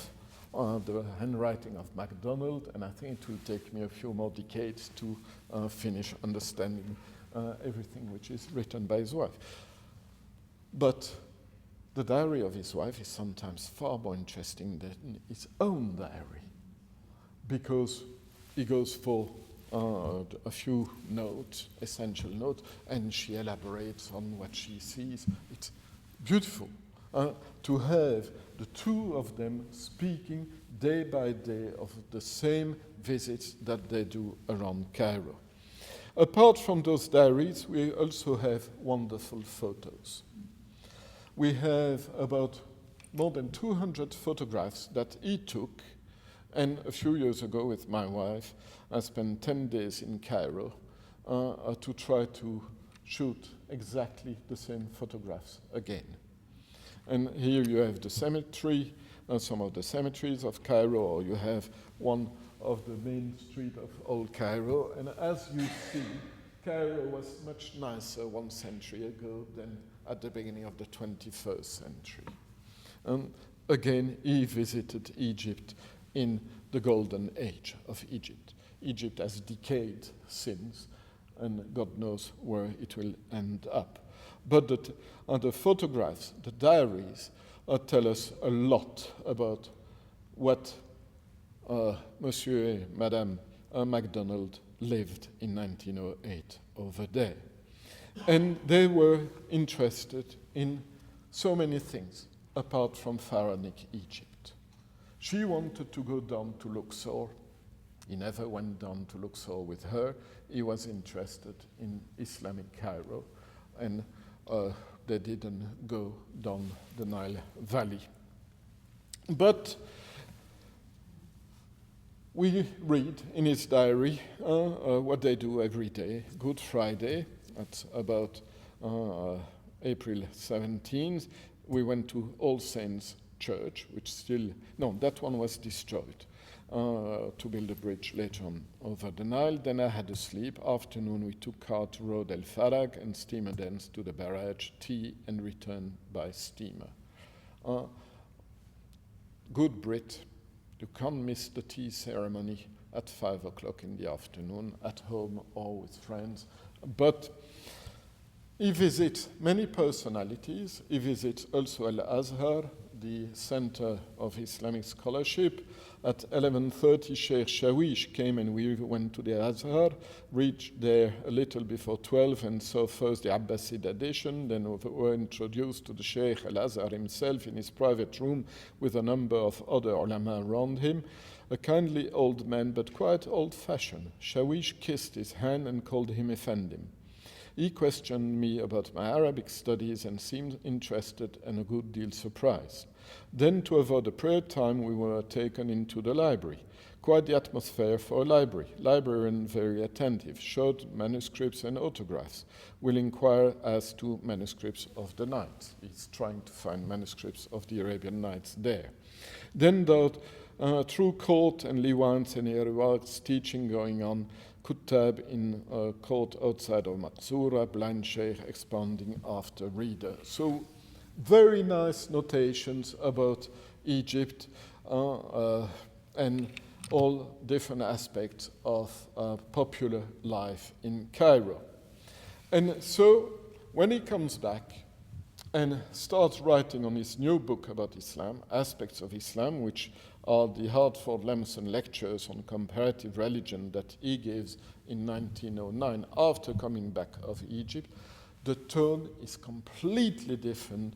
the handwriting of Macdonald, and I think it will take me a few more decades to finish understanding everything which is written by his wife. But the diary of his wife is sometimes far more interesting than his own diary, because he goes for a few notes, essential notes, and she elaborates on what she sees. It's beautiful to have the two of them speaking day by day of the same visits that they do around Cairo. Apart from those diaries, we also have wonderful photos. We have about more than 200 photographs that he took, and a few years ago with my wife, I spent 10 days in Cairo to try to shoot exactly the same photographs again. And here you have the cemetery, some of the cemeteries of Cairo, or you have one of the main street of Old Cairo. And as you see, Cairo was much nicer 1 century ago than at the beginning of the 21st century. And again, he visited Egypt in the golden age of Egypt. Egypt has decayed since, and God knows where it will end up. But the photographs, the diaries, tell us a lot about what Monsieur and Madame Macdonald lived in 1908 over there. And they were interested in so many things, apart from Pharaonic Egypt. She wanted to go down to Luxor. He never went down to Luxor with her. He was interested in Islamic Cairo, and they didn't go down the Nile Valley. But we read in his diary what they do every day. Good Friday, at about April 17th, we went to All Saints Church, which still, no, that one was destroyed, to build a bridge later on over the Nile. Then I had a sleep. Afternoon, we took car to Road El Farag and steamer thence to the barrage, tea, and return by steamer. Good Brit, you can't miss the tea ceremony at 5 o'clock in the afternoon, at home or with friends. But he visits many personalities. He visits also Al-Azhar, the center of Islamic scholarship. At 11:30, Sheikh Shawish came and we went to the Azhar, reached there a little before 12 and saw first the Abbasid edition, then we were introduced to the Sheikh Al-Azhar himself in his private room with a number of other ulama around him. A kindly old man, but quite old-fashioned. Shawish kissed his hand and called him Effendim. He questioned me about my Arabic studies and seemed interested and a good deal surprised. Then, to avoid the prayer time, we were taken into the library. Quite the atmosphere for a library. Librarian very attentive, showed manuscripts and autographs. Will inquire as to manuscripts of the Nights. He's trying to find manuscripts of the Arabian Nights there. Then, through court and Liwans and Eriwak's teaching going on, Kutab in a court outside of Matsura, blind sheikh expounding after reader. So very nice notations about Egypt and all different aspects of popular life in Cairo. And so when he comes back and starts writing on his new book about Islam, Aspects of Islam, which are the Hartford lectures on comparative religion that he gives in 1909 after coming back of Egypt, the tone is completely different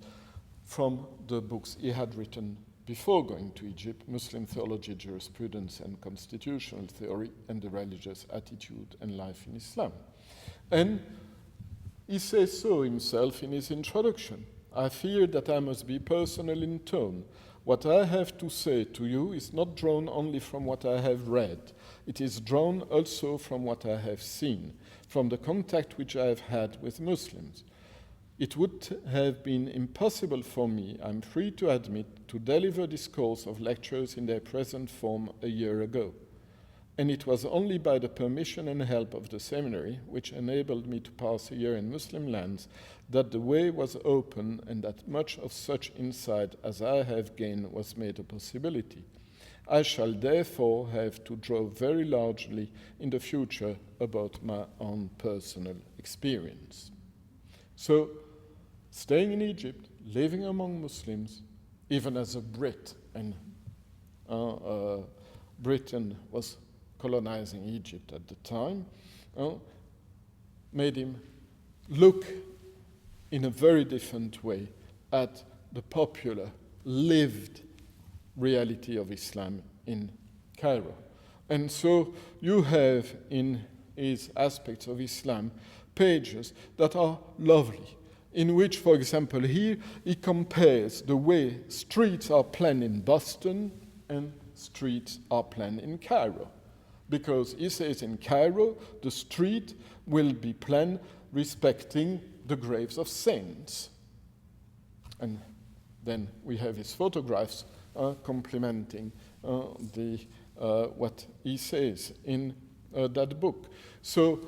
from the books he had written before going to Egypt, Muslim Theology, Jurisprudence and Constitutional Theory, and the Religious Attitude and Life in Islam. And he says so himself in his introduction. I fear that I must be personal in tone. What I have to say to you is not drawn only from what I have read. It is drawn also from what I have seen, from the contact which I have had with Muslims. It would have been impossible for me, I'm free to admit, to deliver this course of lectures in their present form a year ago. And it was only by the permission and help of the seminary, which enabled me to pass a year in Muslim lands, that the way was open and that much of such insight as I have gained was made a possibility. I shall therefore have to draw very largely in the future about my own personal experience. So, staying in Egypt, living among Muslims, even as a Brit, and Britain was colonizing Egypt at the time, made him look in a very different way at the popular, lived reality of Islam in Cairo. And so you have in his Aspects of Islam pages that are lovely, in which, for example, here he compares the way streets are planned in Boston and streets are planned in Cairo. Because he says in Cairo, the street will be planned respecting the graves of saints. And then we have his photographs complementing what he says in that book. So,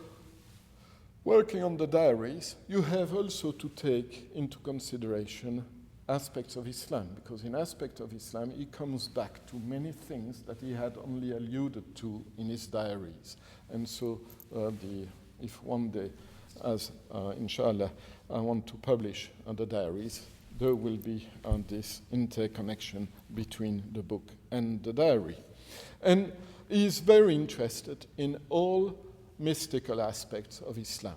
working on the diaries, you have also to take into consideration Aspects of Islam, because in Aspects of Islam he comes back to many things that he had only alluded to in his diaries. And so if one day, as inshallah, I want to publish the diaries, there will be this interconnection between the book and the diary. And he is very interested in all mystical aspects of Islam.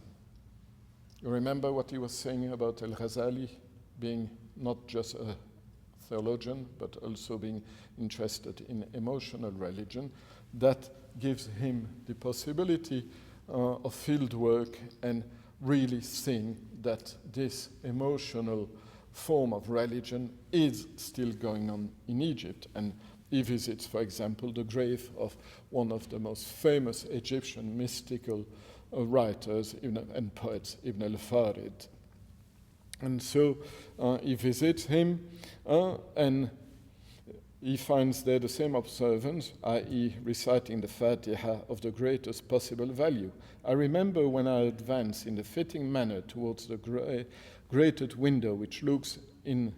You remember what he was saying about Al-Ghazali being not just a theologian, but also being interested in emotional religion. That gives him the possibility of field work and really seeing that this emotional form of religion is still going on in Egypt. And he visits, for example, the grave of one of the most famous Egyptian mystical writers and poets, Ibn al-Farid. And so he visits him and he finds there the same observance, i.e. reciting the Fatiha of the greatest possible value. I remember when I advanced in a fitting manner towards the grated window which looks in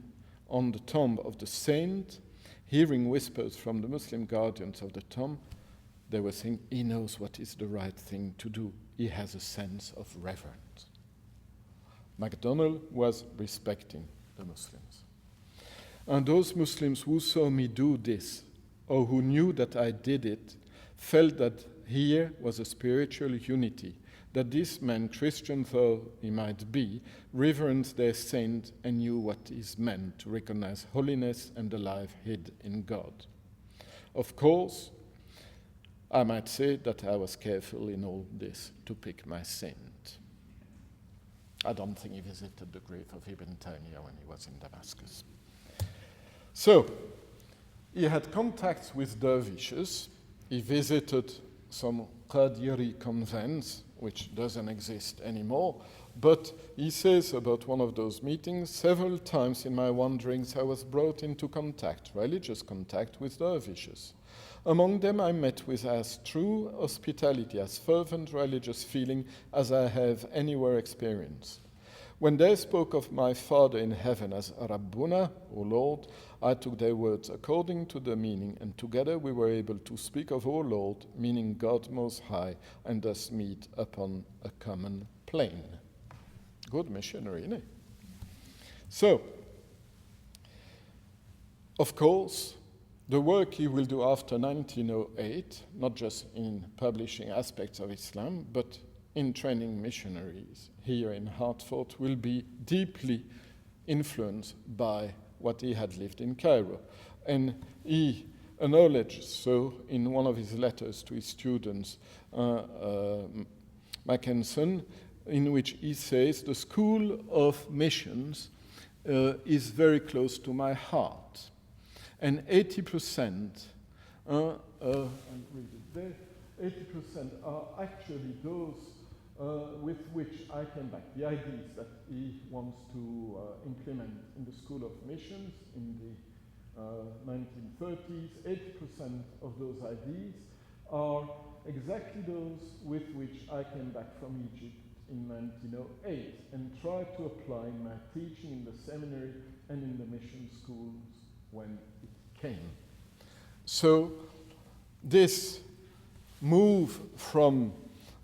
on the tomb of the saint, hearing whispers from the Muslim guardians of the tomb, they were saying, he knows what is the right thing to do. He has a sense of reverence. Macdonald was respecting the Muslims. And those Muslims who saw me do this, or who knew that I did it, felt that here was a spiritual unity, that this man, Christian though he might be, reverenced their saint and knew what is meant to recognize holiness and the life hid in God. Of course, I might say that I was careful in all this to pick my saint. I don't think he visited the grave of Ibn Taymiyyah when he was in Damascus. So, he had contacts with dervishes. He visited some Qadiri convents, which doesn't exist anymore. But he says about one of those meetings, several times in my wanderings I was brought into contact, religious contact, with dervishes. Among them I met with as true hospitality, as fervent religious feeling as I have anywhere experienced. When they spoke of my Father in heaven as Rabbuna, O Lord, I took their words according to the meaning, and together we were able to speak of O Lord, meaning God Most High, and thus meet upon a common plane. Good missionary, isn't it? So, of course, the work he will do after 1908, not just in publishing Aspects of Islam, but in training missionaries here in Hartford, will be deeply influenced by what he had lived in Cairo. And he acknowledged so in one of his letters to his students, Mackenson, in which he says, the School of Missions is very close to my heart. And 80%, I'll read it there, 80% are actually those with which I came back. The ideas that he wants to implement in the School of Missions in the 1930s, 80% of those ideas are exactly those with which I came back from Egypt in 1908 and tried to apply in my teaching in the seminary and in the mission schools when it came. So this move from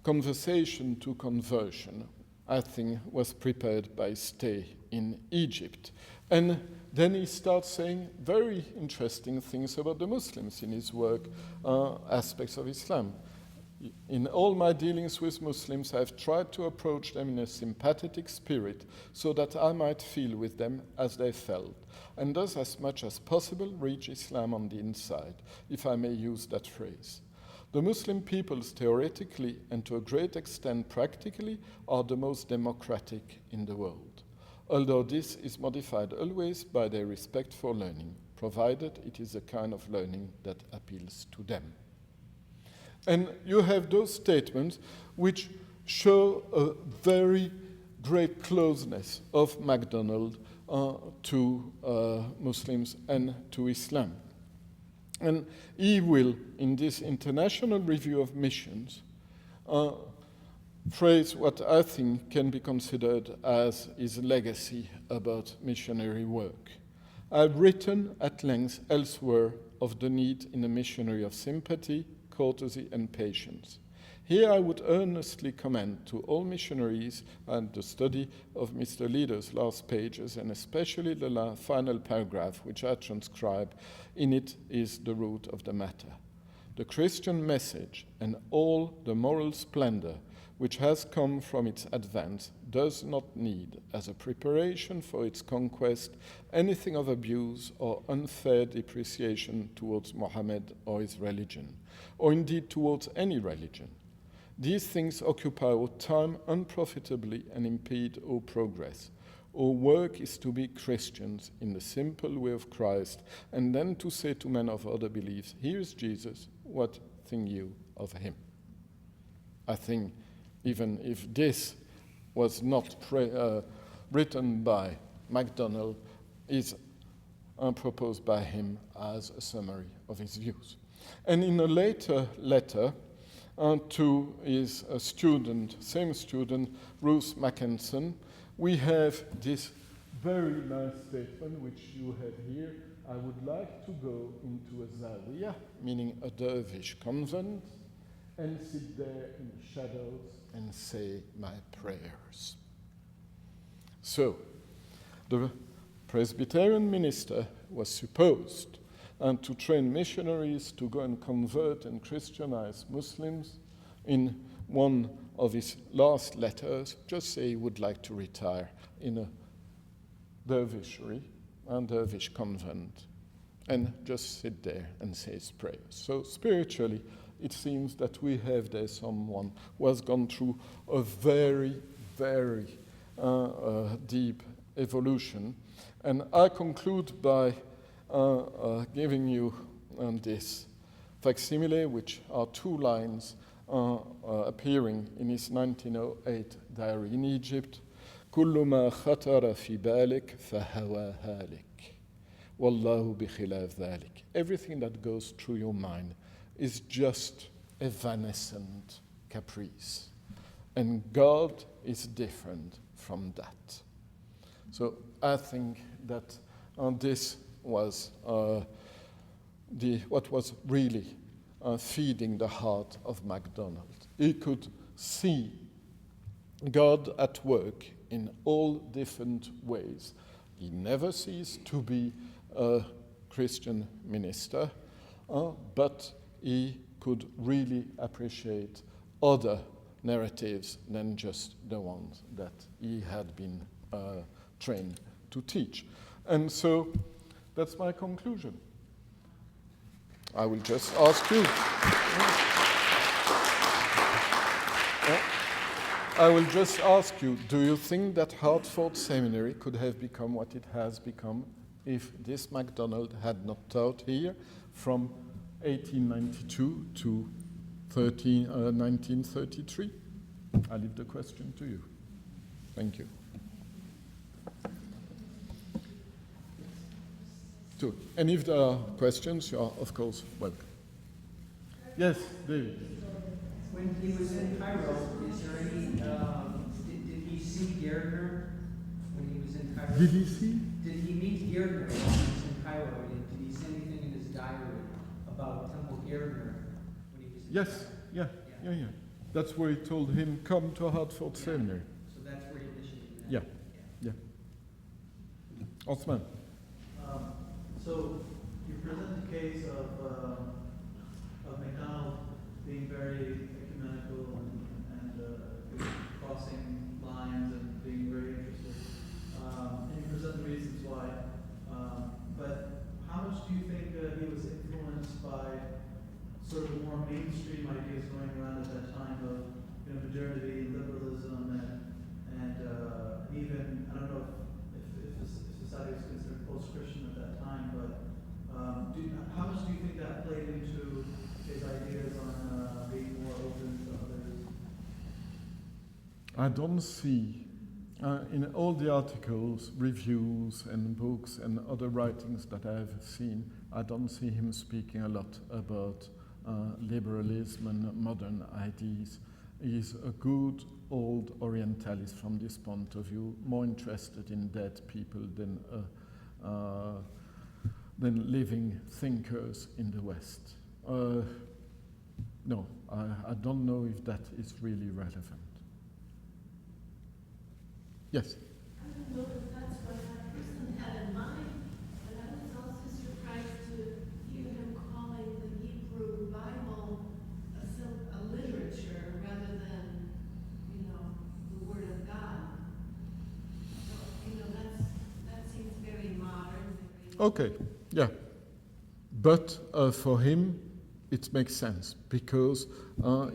conversation to conversion, I think, was prepared by stay in Egypt. And then he starts saying very interesting things about the Muslims in his work, aspects of Islam. In all my dealings with Muslims, I've tried to approach them in a sympathetic spirit so that I might feel with them as they felt, and thus as much as possible reach Islam on the inside, if I may use that phrase. The Muslim peoples theoretically and to a great extent practically are the most democratic in the world, although this is modified always by their respect for learning, provided it is a kind of learning that appeals to them. And you have those statements which show a very great closeness of Macdonald to Muslims and to Islam. And he will, in this International Review of Missions, phrase what I think can be considered as his legacy about missionary work. I've written at length elsewhere of the need in a missionary of sympathy, courtesy, and patience. Here I would earnestly commend to all missionaries and the study of Mr. Leader's last pages, and especially the final paragraph, which I transcribe. In it is the root of the matter. The Christian message and all the moral splendor which has come from its advance does not need, as a preparation for its conquest, anything of abuse or unfair depreciation towards Mohammed or his religion, or indeed towards any religion. These things occupy our time unprofitably and impede our progress. Our work is to be Christians in the simple way of Christ, and then to say to men of other beliefs, here is Jesus, what think you of him? I think even if this was not written by Macdonald, is proposed by him as a summary of his views. And in a later letter to his same student, Ruth Mackensen, we have this very nice statement which you have here. I would like to go into a zawiya, meaning a dervish convent, and sit there in the shadows and say my prayers. So, the Presbyterian minister was supposed to train missionaries to go and convert and Christianize Muslims. In one of his last letters, just say he would like to retire in a dervishery, a dervish convent, and just sit there and say his prayers. So spiritually, it seems that we have there someone who has gone through a very, very deep evolution. And I conclude by giving you this facsimile, which are 2 lines appearing in his 1908 diary in Egypt. كل ما خطر في بالك فهوى هالك والله بخلاف ذلك. Everything that goes through your mind is just evanescent caprice. And God is different from that. So I think that this was what was really feeding the heart of Macdonald. He could see God at work in all different ways. He never ceased to be a Christian minister, but he could really appreciate other narratives than just the ones that he had been trained to teach. And so that's my conclusion. I will just ask you. I will just ask you, do you think that Hartford Seminary could have become what it has become if this Macdonald had not taught here from 1892 to 1933? I leave the question to you. Thank you. So, and if there are questions, you are, of course, welcome. Yes, David. When he was in Cairo, is there any, did he see Gardner when he was in Cairo? Did he see? Did he meet Gardner when he was in Cairo? Did he see anything in his diary Yes, yeah. That's where he told him, come to Hartford Seminary. So that's where he initially met. Yeah. Osman. So you present the case of Macdonald being very ecumenical and crossing lines and being very interested. And you present the reasons why. But how much do you think he was influenced by sort of the more mainstream ideas going around at that time of modernity, liberalism, and even, I don't know if society was considered post-Christian at that time, but how much do you think that played into his ideas on being more open to others? I don't see, in all the articles, reviews, and books, and other writings that I have seen, I don't see him speaking a lot about liberalism and modern ideas. He's a good old Orientalist from this point of view, more interested in dead people than living thinkers in the West. No, I don't know if that is really relevant. Yes? I don't know if that's what that person had in mind, but I was also surprised to hear him calling the Hebrew Bible a literature rather than, the Word of God. So, that seems very modern. Okay, yeah. But for him, it makes sense because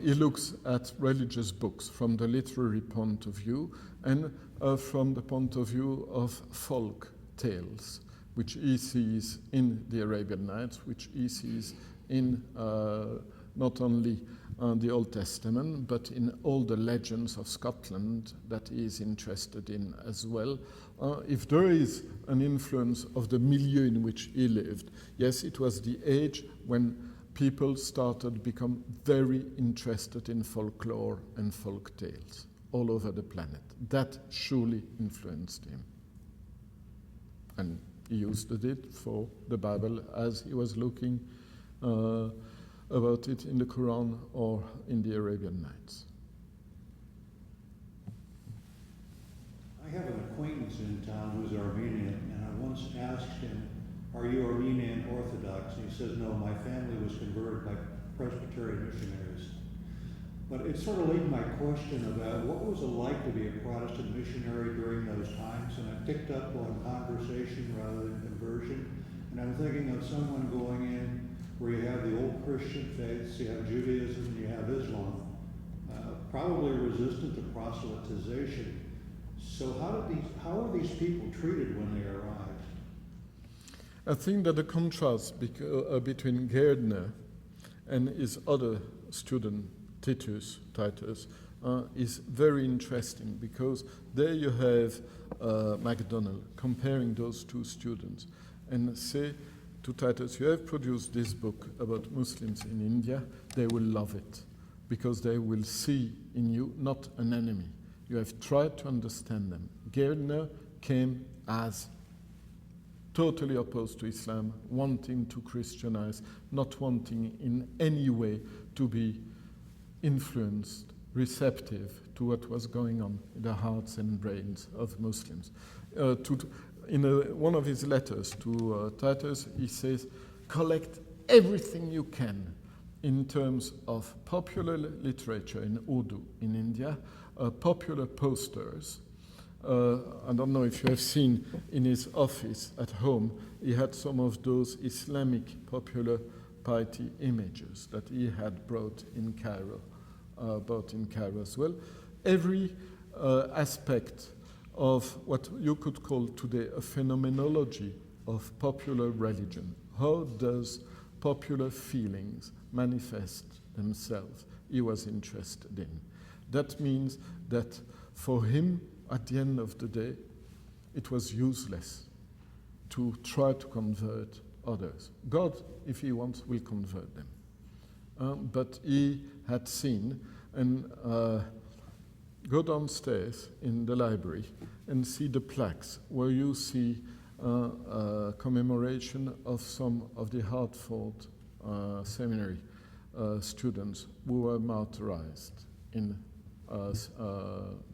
he looks at religious books from the literary point of view and from the point of view of folk tales, which he sees in the Arabian Nights, which he sees in not only the Old Testament, but in all the legends of Scotland that he is interested in as well. If there is an influence of the milieu in which he lived, yes, it was the age when people started to become very interested in folklore and folk tales all over the planet. That surely influenced him. And he used it for the Bible as he was looking about it in the Quran or in the Arabian Nights. I have an acquaintance in town who's Armenian, and I once asked him, "Are you Armenian Orthodox?" And he says, "No, my family was converted by Presbyterian missionaries." But it sort of led my question about what was it like to be a Protestant missionary during those times, and I picked up on conversation rather than conversion. And I'm thinking of someone going in where you have the old Christian faiths, you have Judaism, and you have Islam, probably resistant to proselytization. So how are these people treated when they arrive? I think that the contrast between Gairdner and his other student, Titus, is very interesting because there you have Macdonald comparing those two students and say to Titus, you have produced this book about Muslims in India, they will love it because they will see in you not an enemy. You have tried to understand them. Gairdner came as totally opposed to Islam, wanting to Christianize, not wanting in any way to be influenced, receptive to what was going on in the hearts and brains of Muslims. In one of his letters to Titus, he says, collect everything you can in terms of popular literature in Urdu in India, popular posters. I don't know if you have seen in his office at home, he had some of those Islamic popular piety images that he had brought in Cairo as well. Every aspect of what you could call today a phenomenology of popular religion. How does popular feelings manifest themselves? He was interested in. That means that for him, at the end of the day, it was useless to try to convert others. God, if he wants, will convert them. But he had seen, and go downstairs in the library and see the plaques where you see commemoration of some of the Hartford Seminary students who were martyrized in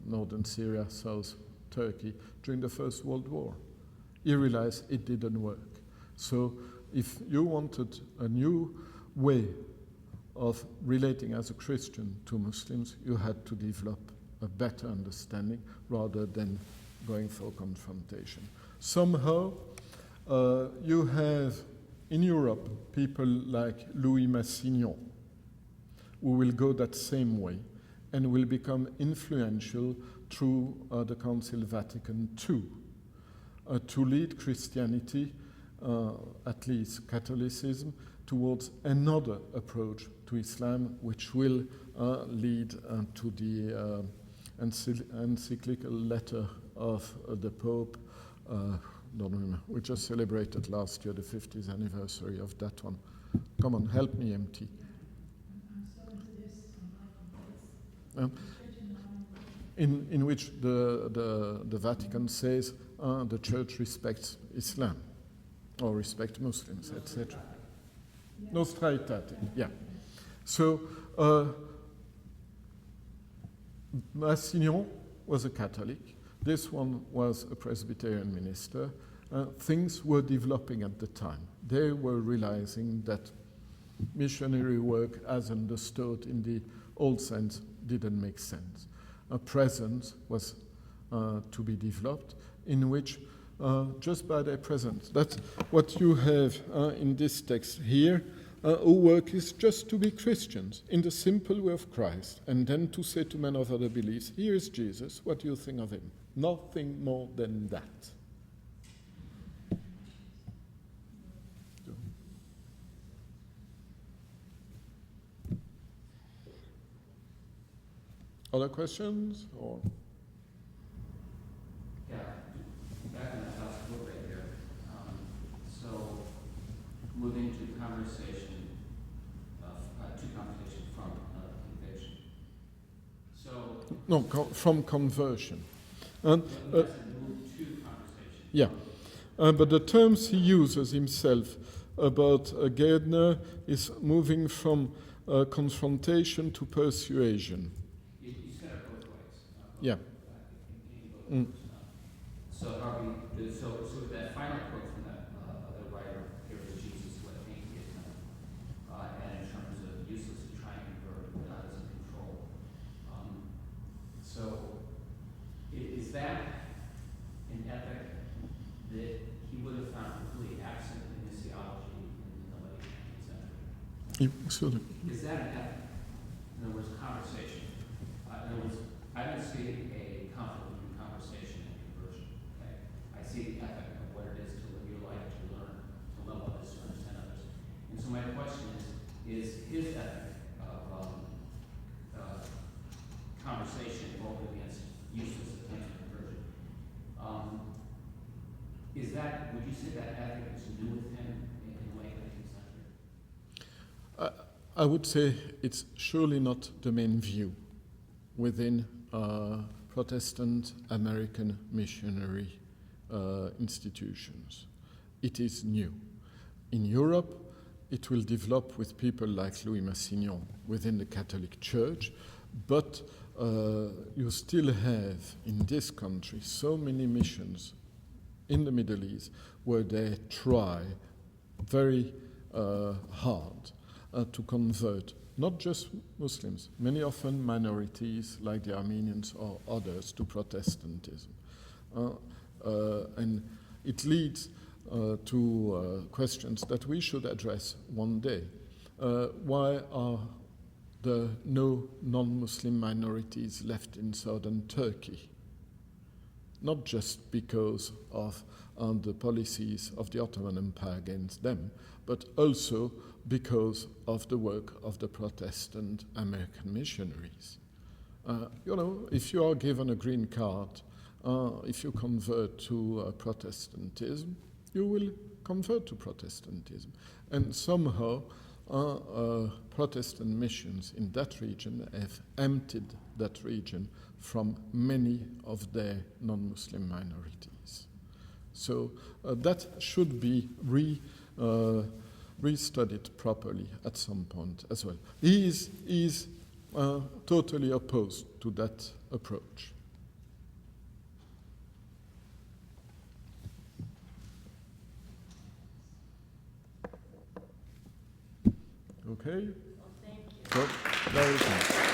northern Syria, South Turkey during the First World War. He realized it didn't work. So if you wanted a new way of relating as a Christian to Muslims, you had to develop a better understanding rather than going for confrontation. Somehow, you have in Europe people like Louis Massignon, who will go that same way and will become influential through the Council Vatican II to lead Christianity, at least Catholicism, towards another approach to Islam, which will lead to the encyclical letter of the Pope, don't remember, we just celebrated last year the 50th anniversary of that one. Come on, help me, MT. In which the Vatican says the Church respects Islam or respects Muslims, etc. Nostra Aetate, yeah. So Massignon was a Catholic. This one was a Presbyterian minister. Things were developing at the time. They were realizing that missionary work, as understood in the old sense, didn't make sense. A presence was to be developed in which, just by their presence, that's what you have in this text here, our work is just to be Christians in the simple way of Christ, and then to say to men of other beliefs, here is Jesus, what do you think of him? Nothing more than that. Other questions? Or? Yeah, back in the house a little bit here. So, moving to conversation, from conviction. So. No, from conversion. And, move to conversation. Yeah, but the terms he uses himself about Gairdner is moving from confrontation to persuasion. You said it both ways. Yeah. So so that final quote from that other writer, here is Jesus, what ain't he is not, and in terms of useless to try and convert, God is in control. So is that an ethic that he would have found completely absent in his theology in the late 19th century? Is that an ethic? In other words, conversation. In other words, I don't see a conflict between conversation and conversion. Okay? I see the ethic of what it is to live your life, to learn, to love others, to understand others. And so my question is his ethic of conversation voted against useless attempts at conversion? Is that, would you say that ethic is new with him in the late 19th century? I would say it's surely not the main view within Protestant American missionary institutions. It is new. In Europe, it will develop with people like Louis Massignon within the Catholic Church, but you still have in this country so many missions in the Middle East where they try very hard to convert not just Muslims, many often minorities like the Armenians or others to Protestantism. And it leads to questions that we should address one day. Why are there no non-Muslim minorities left in southern Turkey? Not just because of the policies of the Ottoman Empire against them, but also because of the work of the Protestant American missionaries. If you are given a green card, if you convert to Protestantism, you will convert to Protestantism. And somehow, Protestant missions in that region have emptied that region from many of their non-Muslim minorities. So that should be restudy it properly at some point as well. He is totally opposed to that approach. Okay? Well, thank you. So, very good.